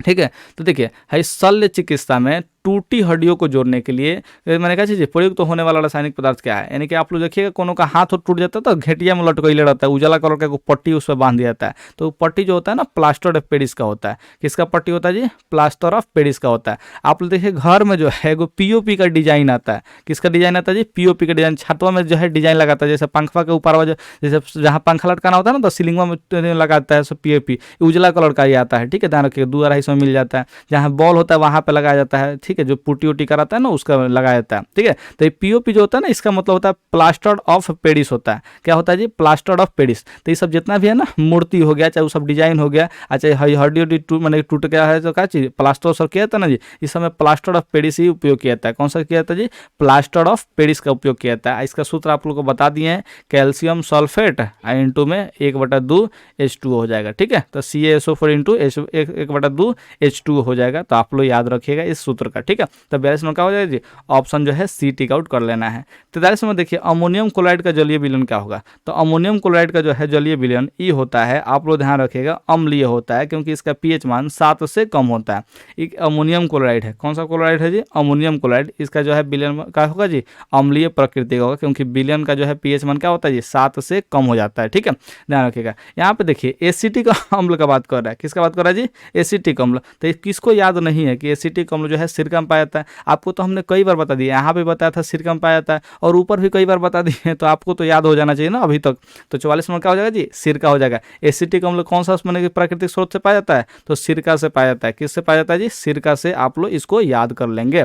ठीक है। तो देखिए है शल्य चिकित्सा में टूटी हड्डियों को जोड़ने के लिए मैंने कहा चीज़ प्रयुक्त तो होने वाला रासायनिक पदार्थ क्या है, यानी कि आप लोग देखिएगा कोनो का हाथ टूट जाता है तो घेटिया में लटकैले रहता है, उजाला कलर का पट्टी उस पर बांध दिया जाता है। तो पट्टी जो होता है ना प्लास्टर ऑफ पेरिस का होता है। किसका पट्टी होता है जी, प्लास्टर ऑफ पेरिस का होता है। आप लोग देखिए घर में जो है वो पीओपी का डिजाइन आता है। किसका डिजाइन आता है जी, पीओपी का डिजाइन। छतवा में जो है डिजाइन लगाता है, जैसे पंखा के ऊपर जैसे जहाँ पंखा लटकाना होता है ना तो सीलिंगवा में लगाता है सब पीओपी, उजला कलर का ही आता है, ठीक है, ध्यान रखिए। 2-250 में मिल जाता है। जहाँ बॉल होता है वहाँ पे लगाया जाता है, ठीक है, जो पुट्टी उट्टी कराता है ना उसका लगाया जाता है, ठीक है। तो ये पीओपी जो होता है ना इसका मतलब होता है प्लास्टर ऑफ पेरिस होता है। क्या होता है जी, प्लास्टर ऑफ पेरिस। तो ये सब जितना भी है ना, मूर्ति हो गया, चाहे वो सब डिजाइन हो गया, अच्छा हड्डी हड्डी मैंने टूट गया है तो क्या चीज प्लास्टर सब किया जाता है ना जी, इस समय प्लास्टर ऑफ पेरिस ही उपयोग किया जाता है। कौन सा किया जाता है जी, प्लास्टर ऑफ पेरिस का उपयोग किया जाता है। इसका सूत्र आप लोग को बता दिए हैं, कैल्शियम सल्फेट इंटू में 1/2 H2O हो जाएगा, ठीक है। तो CaSO4 इंटू 1/2 H2O हो जाएगा। तो आप लोग याद रखिएगा इस सूत्र का, ठीक है। तो 42 नंबर क्या हो जाएगा जी, ऑप्शन जो है सी टिक आउट कर लेना है। 43 में देखिए अमोनियम क्लोराइड का जलीय विलयन क्या होगा। तो अमोनियम क्लोराइड का जो है जलीय विलयन ई होता है, आप लोग ध्यान रखिएगा, अम्लीय होता है, क्योंकि इसका पीएच मान 7 से कम होता है। एक अमोनियम क्लोराइड है, कौन सा क्लोराइड है जी, अमोनियम क्लोराइड। इसका जो है विलयन क्या होगा जी, अम्लीय प्रकृति का होगा, क्योंकि विलयन का जो है पीएच मान क्या होता है जी, 7 से कम हो जाता है, ठीक है, ध्यान रखिएगा। यहाँ पे देखिए एसिटिक अम्ल का बात कर रहा है, किसका बात कर रहा है जी, एसिटिक अम्ल। तो किसको याद नहीं है कि एसिटिक अम्ल जो है सिरका में पाया जाता है। आपको तो हमने कई बार बता दिया, यहाँ पे बताया था सिरका में पाया जाता है, और ऊपर भी कई बार बता दिए, तो आपको तो याद हो जाना चाहिए ना अभी तक। तो 44 नंबर क्या हो जाएगा जी, सिरका हो जाएगा। एसिटिक अम्ल कौन सा मैंने प्राकृतिक स्रोत से पाया जाता है, तो सिरका से पाया जाता है। किससे पाया जाता है जी, सिरका से। आप लोग इसको याद कर लेंगे।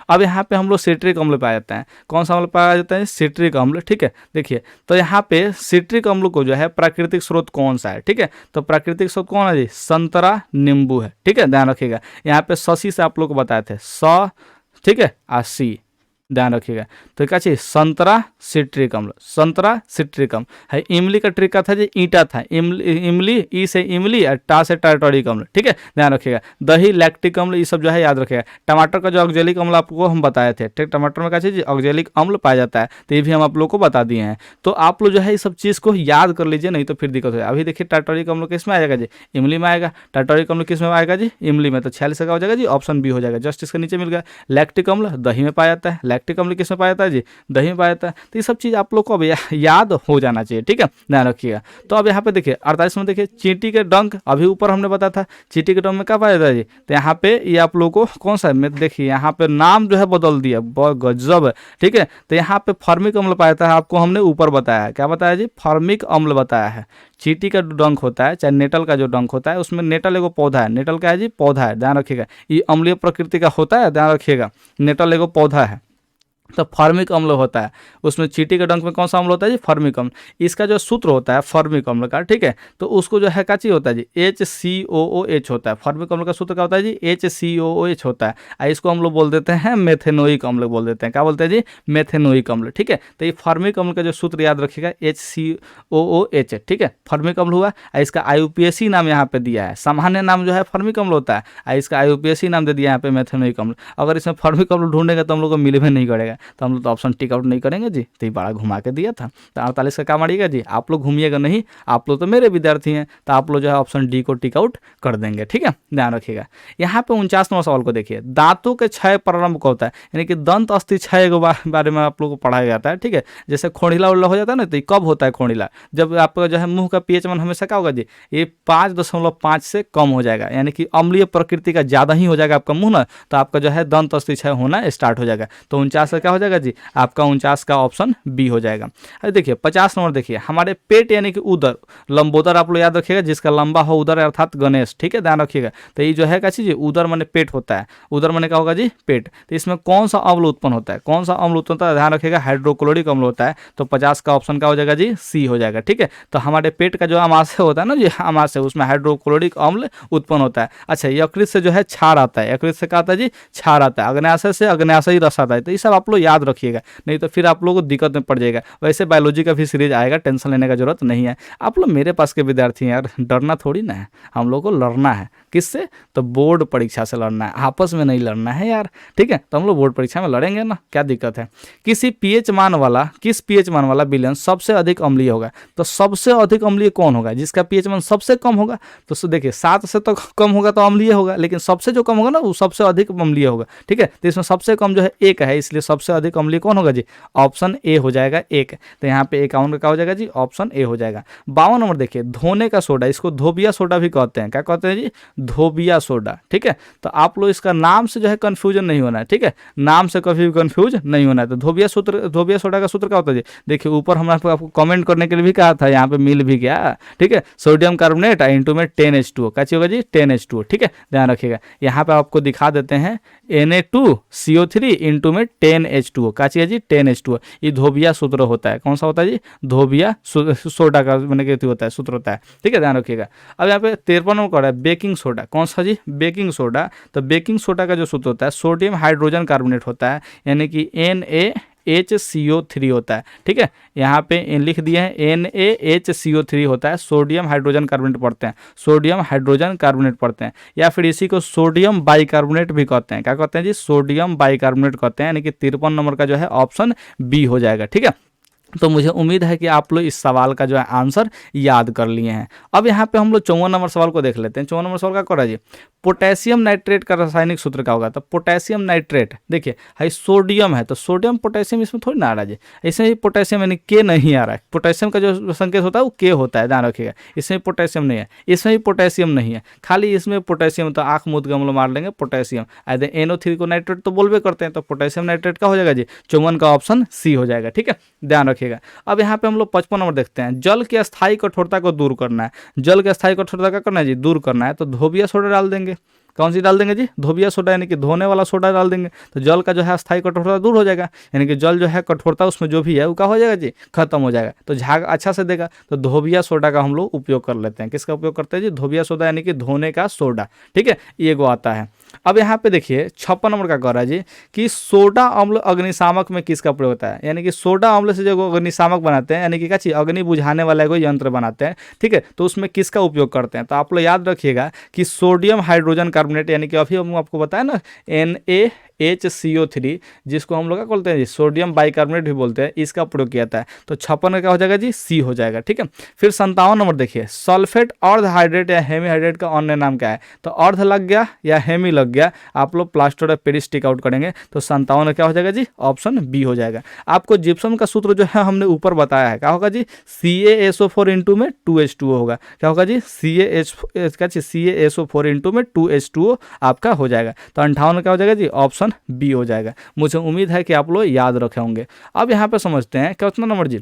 अब यहाँ पे हम लोग सिट्रिक अम्ल पाया जाता है। कौन सा अम्ल पाया जाता है, सिट्रिक अम्ल, ठीक है। देखिए तो यहाँ पे सिट्रिक अम्ल को जो है प्राकृतिक स्रोत कौन सा है, ठीक है। तो प्राकृतिक स्रोत कौन है जी, संतरा नींबू है, ठीक है, ध्यान रखिएगा। यहाँ पे शशि से आप लोग को बताए थे, स, ठीक है, सी, ध्यान रखिएगा। तो क्या चाहिए, संतरा सिट्रिक अम्ल, संतरा सिट्रिक अम्ल है। इमली का ट्रिक का था जी, ईंटा था, इमली ई से इमली और टा से टार्टरिक अम्ल, ठीक है, ध्यान रखिएगा। दही लैक्टिक अम्ल, ये सब जो है याद रखिएगा। टमाटर का जो ऑक्जेलिक अम्ल आपको हम बताए थे, ठीक, टमाटर में क्या चाहिए, ऑक्जेलिक अम्ल पाया जाता है, तो ये भी हम आप लोग को बता दिए हैं। तो आप लोग जो है इस सब चीज़ को याद कर लीजिए, नहीं तो फिर दिक्कत हो जाएगा। अभी देखिए टार्टरिक अम्ल किस में आएगा जी, इमली में आएगा। टार्टरिक अम्ल किस में आएगा जी, इमली में। तो 46 का हो जाएगा जी, ऑप्शन बी हो जाएगा, जस्ट इसके नीचे मिल गया। लैक्टिक अम्ल दही में पाया जाता है, लैक्टिक अम्ल किस में पाया जाता है जी, दही में पाया जाता है। तो ये सब चीज़ आप लोग को अब याद हो जाना चाहिए, ठीक है, ध्यान रखिएगा। तो अब यहाँ पे देखिए 48 में देखिए चींटी के डंक, अभी ऊपर हमने बताया था चींटी के डंक में क्या पाया जाता है जी। तो यहाँ पे ये आप लोगों को कौन सा है, देखिए यहाँ पे नाम जो है बदल दिया, बहुत गजब है, ठीक है। तो यहाँ पे फॉर्मिक अम्ल पाया था, आपको हमने ऊपर बताया, क्या बताया जी, फॉर्मिक अम्ल बताया है। चींटी का डंक होता है, चाहे नेटल का जो डंक होता है, उसमें नेटल एगो पौधा है, नेटल क्या है जी, पौधा है, ध्यान रखिएगा। ये अम्लीय प्रकृति का होता है, ध्यान रखिएगा, नेटल एगो पौधा है। तो फॉर्मिक अम्ल होता है, उसमें चींटी के डंक में कौन सा अम्ल होता है जी, फॉर्मिक अम्ल। इसका जो सूत्र होता है फॉर्मिक अम्ल का, ठीक है, तो उसको जो है क्या चीज होता है जी, HCOOH होता है। फॉर्मिक अम्ल का सूत्र क्या होता है जी, HCOOH होता है। इसको हम लोग बोल देते हैं मेथेनोइक अम्ल बोल देते हैं, क्या बोलते हैं जी, मेथेनोइक अम्ल, ठीक है। तो ये फॉर्मिक अम्ल का जो सूत्र याद रखिएगा HCOOH, ठीक है, फॉर्मिक अम्ल हुआ। इसका IUPAC नाम यहाँ पे दिया है, सामान्य नाम जो है फॉर्मिक अम्ल होता है, इसका IUPAC नाम दे दिया यहाँ पे मेथेनोइक अम्ल। अगर इसमें फॉर्मिक अम्ल ढूंढेगा तो हम लोग को मिल भी नहीं करेगा, तो हम लोग तो ऑप्शन टिक आउट नहीं करेंगे जी, तो ये बड़ा घुमा के दिया था। तो 48 का क्या मारिएगा जी, आप लोग घूमिएगा नहीं, आप लोग तो मेरे विद्यार्थी हैं, तो आप लोग जो है ऑप्शन डी को टिक आउट कर देंगे। ठीक है, ध्यान रखिएगा। यहाँ पे 49 नंबर सवाल को देखिए, दांतों के क्षय प्रारंभ को होता है, यानी कि दंत अस्थि क्षय के बारे में आप लोग को पढ़ाया जाता है। ठीक है, जैसे खोड़िला उल्ला हो जाता है ना, तो ये कब होता है खोड़िला, जब आपका जो है मुंह का पीएच मान हमेशा क्या होगा जी, ये 5.5 से कम हो जाएगा, यानी कि अम्लीय प्रकृति का ज़्यादा ही हो जाएगा आपका मुंह ना, तो आपका जो है दंत अस्थि क्षय होना स्टार्ट हो जाएगा। तो 49 का क्या हो जाएगा जी, आपका 49 का ऑप्शन बी हो जाएगा। अरे देखिए 50 नंबर देखिए, हमारे पेट यानी कि उदर, लंबोदर आप लोग याद रखिएगा, जिसका लंबा हो उदर अर्थात गणेश। ठीक है, ध्यान रखिएगा। तो ये जो है क्या चीज, उदर माने पेट होता है, उदर माने क्या होगा जी, पेट। तो इसमें कौन सा अम्ल उत्पन्न होता है, कौन सा अम्ल उत्पन्न होता है, ध्यान रखिएगा, हाइड्रोक्लोरिक अम्ल होता है। तो 50 का ऑप्शन क्या हो जाएगा जी, सी हो जाएगा। ठीक है, तो हमारे पेट का जो अमाशय होता है ना जी, अमाशय, उसमें हाइड्रोक्लोरिक अम्ल उत्पन्न होता है। अच्छा, यकृत से जो है क्षार आता है, यकृत से क्या आता है जी, क्षार आता है। अग्न्याशय से अग्न्याशयी रस आता है। तो ये सब आप लोग याद रखिएगा, नहीं तो फिर आप लोगों को दिक्कत में पड़ जाएगा। वैसे बायोलॉजी का भी सीरीज आएगा, टेंशन लेने का जरूरत नहीं है। आप लोग मेरे पास के विद्यार्थी हैं यार, डरना थोड़ी ना है, हम लोग को लड़ना है। किससे, तो बोर्ड परीक्षा से लड़ना है, आपस में नहीं लड़ना है यार। ठीक है, तो हम लोग बोर्ड परीक्षा में लड़ेंगे ना, क्या दिक्कत है। किस पीएच मान वाला विलयन सबसे अधिक अम्लीय होगा, तो सबसे अधिक अम्लीय कौन होगा, जिसका पीएच मान सबसे कम होगा। तो देखिए 7 से तो कम होगा तो अम्लीय होगा, लेकिन सबसे जो कम होगा ना वो सबसे अधिक अम्लीय होगा। ठीक है, तो इसमें सबसे कम जो है 1 है, इसलिए सबसे अधिक अम्लीय कौन होगा जी, ऑप्शन ए हो जाएगा 1। तो यहाँ पे 51 का क्या हो जाएगा जी, ऑप्शन ए हो जाएगा। 52 नंबर देखिए, धोने का सोडा, इसको धोबिया सोडा भी कहते हैं। क्या कहते हैं जी, धोबिया सोडा। ठीक है, तो आप लोग इसका नाम से जो है कंफ्यूजन नहीं होना है। ठीक है, नाम से कभी भी कंफ्यूज नहीं होना है। तो धोबिया सोडा का सूत्र क्या होता है जी, देखिए ऊपर हमने आपको कमेंट करने के लिए भी कहा था, यहाँ पे मिल भी गया। ठीक है, सोडियम कार्बोनेट इंटू में 10H2O, क्या चाहिए होगा जी, 10H2O। ठीक है, ध्यान रखिएगा। यहाँ पे आपको दिखा देते हैं Na2CO3 इंटू में 10H2O, क्या चाहिए जी, 10H2O। ये धोबिया सूत्र होता है। कौन सा होता है जी, धोबिया सोडा का मैंने कहती होता है, सूत्र होता है। ठीक है, ध्यान रखिएगा। अब यहाँ पे 53 नंबर है बेकिंग सोडा। कौन सा जी, बेकिंग सोडा। तो बेकिंग सोडा का जो सूत्र होता है, सोडियम हाइड्रोजन कार्बोनेट होता है, यानी कि NaHCO3 होता है। ठीक है, यहाँ पे लिख दिए हैं NaHCO3 होता है, सोडियम हाइड्रोजन कार्बोनेट पढ़ते हैं, सोडियम हाइड्रोजन कार्बोनेट पढ़ते हैं, या फिर इसी को सोडियम बाइकार्बोनेट भी कहते हैं। क्या कहते हैं जी, सोडियम बाइकार्बोनेट कहते हैं, यानी कि 53 नंबर का जो है ऑप्शन बी हो जाएगा। ठीक है, तो मुझे उम्मीद है कि आप लोग इस सवाल का जो है आंसर याद कर लिए हैं। अब यहाँ पे हम लोग 54 नंबर सवाल को देख लेते हैं। 54 नंबर सवाल का कर जी, पोटेशियम नाइट्रेट का रासायनिक सूत्र क्या होगा। तो पोटेशियम नाइट्रेट, देखिए हाई सोडियम है, तो सोडियम पोटेशियम इसमें थोड़ी ना आ रहा है जी, इसमें ही पोटेशियम यानी के नहीं आ रहा है। पोटेशियम का जो संकेत होता है वो के होता है, ध्यान रखिएगा। इसमें पोटेशियम नहीं है, इसमें भी पोटेशियम नहीं है, खाली इसमें पोटेशियम। तो आँख मूद के हम लोग मार लेंगे पोटेशियम। आधे NO3 को नाइट्रेट तो बोलबे करते हैं, तो पोटेशियम नाइट्रेट का हो जाएगा जी, 54 का ऑप्शन सी हो जाएगा। ठीक है, ध्यान रखिएगा। अब यहाँ पे हम लोग 55 नंबर देखते हैं, जल की अस्थायी कठोरता को दूर करना है। जल की अस्थायी कठोरता क्या करना है जी, दूर करना है। तो धोबिया सोडा डाल देंगे। कौन सी डाल देंगे जी, धोबिया सोडा, यानी कि धोने वाला सोडा डाल देंगे। तो जल का जो है अस्थायी कठोरता दूर हो जाएगा, यानी कि जल जो है कठोरता उसमें जो भी है वो क्या हो जाएगा जी, खत्म हो जाएगा। तो झाग अच्छा से देगा। तो धोबिया सोडा का हम लोग उपयोग कर लेते हैं। किसका उपयोग करते हैं जी, धोबिया सोडा, यानी कि धोने का सोडा। ठीक है, ये वो आता है। अब यहाँ पे देखिए 56 नंबर का कह रहा है जी कि सोडा अम्ल अग्निशामक में किसका प्रयोग होता है, यानी कि सोडा अम्ल से जो अग्निशामक बनाते हैं, यानी कि क्या चीज, अग्नि बुझाने वाला कोई यंत्र बनाते हैं। ठीक है, तो उसमें किसका उपयोग करते हैं। तो आप लोग याद रखिएगा कि सोडियम हाइड्रोजन कार्बोनेट, यानी कि अभी हम आपको बताया ना NaHCO3, जिसको हम लोग क्या बोलते हैं जी, सोडियम बाइकार्बोनेट भी बोलते हैं, इसका प्रयोग किया जाता है। तो 56 का क्या हो जाएगा जी, सी हो जाएगा। ठीक है, फिर 57 नंबर देखिए, सल्फेट अर्ध हाइड्रेट या हेमी हाइड्रेट का अन्य नाम क्या है। तो अर्ध लग गया या हेमी लग गया, आप लोग plaster of Paris tick out करेंगे। तो 57 क्या हो जाएगा जी, ऑप्शन बी हो जाएगा। आपको जिप्सम का सूत्र जो है हमने ऊपर बताया है, क्या होगा जी, CaSO4 इंटू में 2H2O होगा। क्या होगा जी, CaSO4 इंटू में 2H2O आपका हो जाएगा। तो 58 क्या हो जाएगा जी, ऑप्शन बी हो जाएगा। मुझे उम्मीद है कि आप लोग याद रखे होंगे। अब यहाँ पे समझते हैं कितना नंबर जी,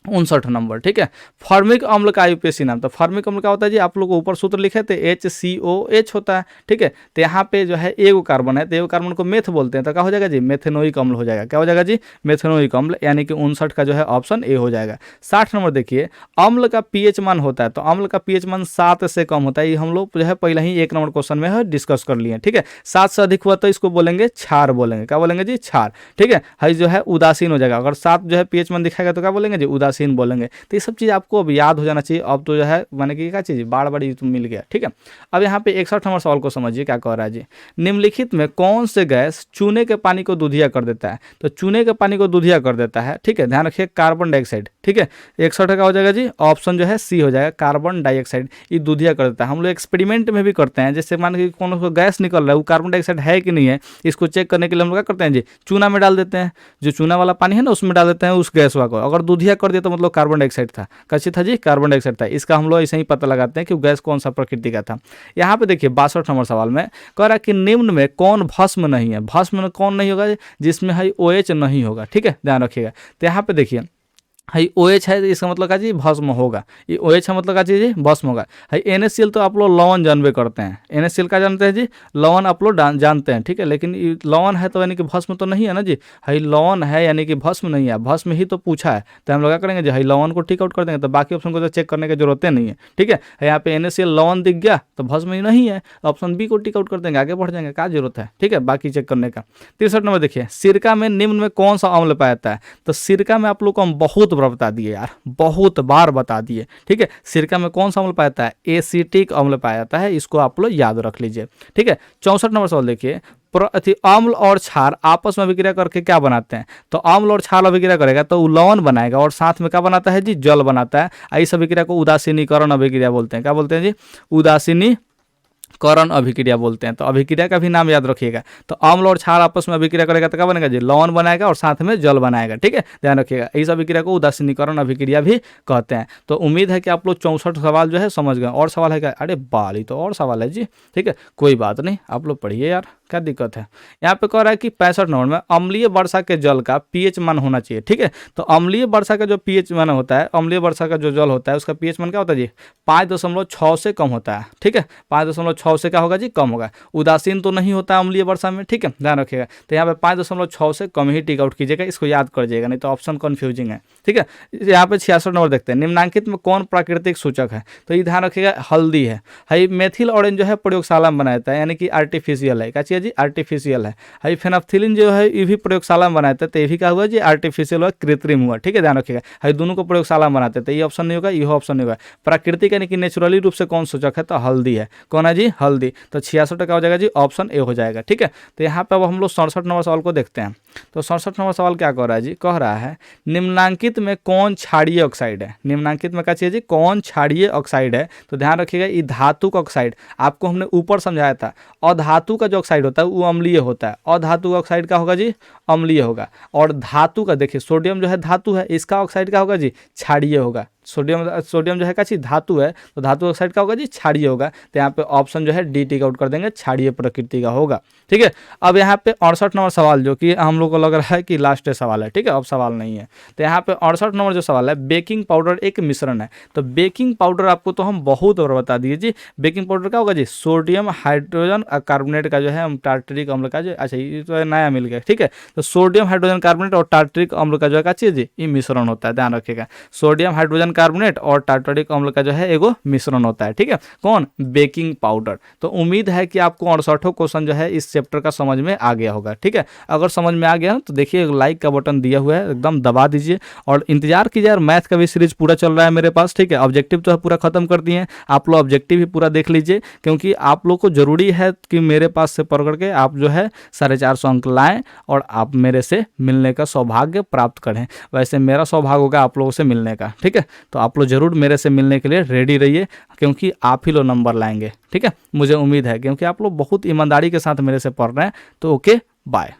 59 नंबर। ठीक है, फॉर्मिक अम्ल का आईयूपीएसी नाम। तो फॉर्मिक अम्ल क्या होता है जी, आप लोग को ऊपर सूत्र लिखे थे HCOH होता है। ठीक है, तो यहाँ पे जो है एगो कार्बन है, तो एगो कार्बन को मेथ बोलते हैं। तो क्या हो जाएगा जी, मेथेनोइक अम्ल हो जाएगा। क्या हो जाएगा जी, मेथेनोइक अम्ल, यानी कि 59 का जो है ऑप्शन ए हो जाएगा। 60 नंबर देखिए, अम्ल का पीएच मान होता है। तो अम्ल का पीएच मान 7 से कम होता है। ये हम लोग जो है पहले ही 1 नंबर क्वेश्चन में है डिस्कस कर लिए। ठीक है, 7 से अधिक हुआ तो इसको बोलेंगे क्षार बोलेंगे। क्या बोलेंगे जी, क्षार। ठीक है, जो है उदासीन हो जाएगा। अगर 7 जो है पीएच मान दिखाएगा तो क्या बोलेंगे जी, उदासीन उदासीन बोलेंगे। तो ये सब चीज़ आपको अब याद हो जाना चाहिए। अब तो जो है मैंने कि क्या चीज़ बाड़ बड़ी तो मिल गया, ठीक है। अब यहाँ पे 61 नंबर सवाल को समझिए क्या कह रहा है जी। निम्नलिखित में कौन से गैस चूने के पानी को दूधिया कर देता है? तो चूने के पानी को दूधिया कर देता है, ठीक है, ध्यान रखिए, कार्बन डाइऑक्साइड, ठीक है। 61 का हो जाएगा जी, ऑप्शन जो है सी हो जाएगा, कार्बन डाइऑक्साइड। ये दूधिया कर देता है। हम लोग एक्सपेरिमेंट में भी करते हैं, जैसे मान के कौन सा गैस निकल रहा है वो कार्बन डाइऑक्साइड है कि नहीं है, इसको चेक करने के लिए हम लोग क्या करते हैं जी, चूना में डाल देते हैं, जो चूना वाला पानी है ना उसमें डाल देते हैं उस गैस को। अगर दूधिया कर दिया तो मतलब कार्बन डाइऑक्साइड था, कैसे था जी, कार्बन डाइऑक्साइड था। इसका हम लोग ऐसे ही पता लगाते हैं कि गैस कौन सा प्रकृति का था। यहाँ पे देखिए 62 नंबर सवाल में कह रहा है कि निम्न में कौन भस्म नहीं है? भस्म में कौन नहीं होगा? जिसमें है OH नहीं होगा, ठीक है, ध्यान रखिएगा। तो यहाँ पे देखिए हाई OH है, इसका मतलब क्या चीज़, भस्म होगा। ये OH है मतलब क्या चीज़, भस्म होगा। हाई NaCl तो आप लोग लवण जानबे करते हैं, NaCl का जानते हैं जी, लवण आप लोग जानते हैं, ठीक है। लेकिन लवण है तो यानी कि भस्म तो नहीं है ना जी। हाई लवण है यानी कि भस्म नहीं है, भस्म ही तो पूछा है। तो हम लोग क्या करेंगे जी, हाई लवण को टिक आउट कर देंगे, तो बाकी ऑप्शन को तो चेक करने की जरूरत नहीं है, ठीक है। यहाँ पे NaCl लवण दिख गया तो भस्म ही नहीं है, ऑप्शन बी को टिक आउट कर देंगे, आगे बढ़ जाएंगे, क्या जरूरत है, ठीक है, बाकी चेक करने का। 63 नंबर देखिए, सिरका में निम्न में कौन सा अम्ल पाया जाता है? तो सिरका में आप लोग को हम बहुत बार बता दिए यार, बहुत बार बता दिए, ठीक है। सिरका में कौन सा अम्ल पाया जाता है? एसिटिक अम्ल पाया जाता है, इसको आप लोग याद रख लीजिए, ठीक है। 64 नंबर सवाल देखिए, अम्ल और क्षार आपस में अभिक्रिया करके क्या बनाते हैं? तो अम्ल और क्षार अभिक्रिया करेगा तो वो लवण बनाएगा और साथ में क्या बनाता है जी, जल बनाता है। इस अभिक्रिया को उदासीनीकरण अभिक्रिया बोलते हैं। क्या बोलते हैं जी, उदासीनी करण अभिक्रिया बोलते हैं। तो अभिक्रिया का भी नाम याद रखिएगा। तो अम्ल और क्षार आपस में अभिक्रिया करेगा तो क्या बनेगा जी, लवण बनाएगा और साथ में जल बनाएगा, ठीक है, ध्यान रखिएगा। इस अभिक्रिया को उदासीनीकरण अभिक्रिया भी कहते हैं। तो उम्मीद है कि आप लोग 64 सवाल जो है समझ गए। और सवाल है क्या? अरे बाली तो और सवाल है जी, ठीक है, कोई बात नहीं, आप लोग पढ़िए यार, क्या दिक्कत है। यहाँ पे कह रहा है कि 65 नंबर में अम्लीय वर्षा के जल का pH मान होना चाहिए, ठीक है। तो अम्लीय वर्षा का जो pH मान होता है, अम्लीय वर्षा का जो जल होता है उसका pH मान क्या होता है जी, 5.6 से कम होता है, ठीक है, 5.6 से क्या होगा जी, कम होगा। उदासीन तो नहीं होता अम्लीय वर्षा में, ठीक है, ध्यान रखिएगा। तो यहाँ पे 5.6 से कम ही टिक आउट कीजिएगा, इसको याद कर जाइएगा, नहीं तो ऑप्शन कन्फ्यूजिंग है, ठीक है। यहाँ पे 66 नंबर देखते हैं, निम्नांकित में कौन प्राकृतिक सूचक है? तो ये ध्यान रखिएगा, हल्दी है। हाई मेथिल ऑरेंज जो है प्रयोगशाला में बनाया जाता है, यानी कि आर्टिफिशियल है, क्या चीज़ जी, आर्टिफिशियल है। हाई फेनाफ्थिलिन जो है ये भी प्रयोगशाला में बनाते हैं, तो ये भी क्या हुआ जी, आर्टिफिशियल हुआ, कृत्रिम हुआ, ठीक है, ध्यान रखिएगा। हाई दोनों को प्रयोगशाला में बनाते हैं, तो ये ऑप्शन नहीं होगा, यह ऑप्शन नहीं होगा। प्राकृतिक यानी कि नेचुरली रूप से कौन सूचक है? तो हल्दी है। कौन है जी, हल्दी। तो 66 हो जाएगा जी, ऑप्शन ए हो जाएगा, ठीक है। तो यहाँ पे अब हम लोग 67 नंबर सवाल को देखते हैं। तो 67 नंबर सवाल क्या कह रहा है जी, कह रहा है निम्नांकित में कौन क्षारीय ऑक्साइड है? निम्नांकित में क्या चाहिए जी, कौन क्षारीय ऑक्साइड है? तो ध्यान रखिएगा, ये धातु ऑक्साइड आपको हमने ऊपर समझाया था। अधातु का जो ऑक्साइड होता है वो अम्लीय होता है, अधातु का ऑक्साइड क्या होगा जी, अम्लीय होगा। और धातु का देखिए, सोडियम जो है धातु है, इसका ऑक्साइड क्या होगा जी, क्षारीय होगा। सोडियम जो है क्या चीज, धातु है, तो धातु ऑक्साइड का होगा जी, क्षारीय होगा। तो यहाँ पे ऑप्शन जो है डी टिक आउट कर देंगे, क्षारीय प्रकृति का होगा, ठीक है। अब यहाँ पे 68 नंबर सवाल जो कि हम लोग को लग रहा है कि लास्ट सवाल है, ठीक है, अब सवाल नहीं है। तो यहाँ पे 68 नंबर जो सवाल है, बेकिंग पाउडर एक मिश्रण है। तो बेकिंग पाउडर आपको तो हम बहुत और बता दिए जी, बेकिंग पाउडर क्या होगा जी, सोडियम हाइड्रोजन कार्बोनेट का जो है टार्टरिक अम्ल का जो, अच्छा ये तो नया मिल गया, ठीक है। तो सोडियम हाइड्रोजन कार्बोनेट और टार्टरिक अम्ल का जो है क्या चीज जी, ये मिश्रण होता है, ध्यान रखिएगा। सोडियम हाइड्रोजन कार्बोनेट और टार्टरिक अम्ल का जो है एगो मिश्रण होता है, ठीक है, कौन, बेकिंग पाउडर। तो उम्मीद है कि आपको 68 क्वेश्चन जो है इस चैप्टर का समझ में आ गया होगा, ठीक है। अगर समझ में आ गया तो देखिए लाइक का बटन दिया हुआ है, एकदम दबा दीजिए और इंतजार कीजिए यार, मैथ का भी सीरीज पूरा चल रहा है मेरे पास, ठीक है। ऑब्जेक्टिव तो है पूरा खत्म कर दिए हैं, आप लोग ऑब्जेक्टिव भी पूरा देख लीजिए, क्योंकि आप लोग को जरूरी है कि मेरे पास से पढ़ करके आप जो है 450 अंक लाएं और आप मेरे से मिलने का सौभाग्य प्राप्त करें। वैसे मेरा सौभाग्य होगा आप लोगों से मिलने का, ठीक है। तो आप लोग जरूर मेरे से मिलने के लिए रेडी रहिए, क्योंकि आप ही लोग नंबर लाएंगे, ठीक है, मुझे उम्मीद है, क्योंकि आप लोग बहुत ईमानदारी के साथ मेरे से पढ़ रहे हैं। तो ओके, बाय।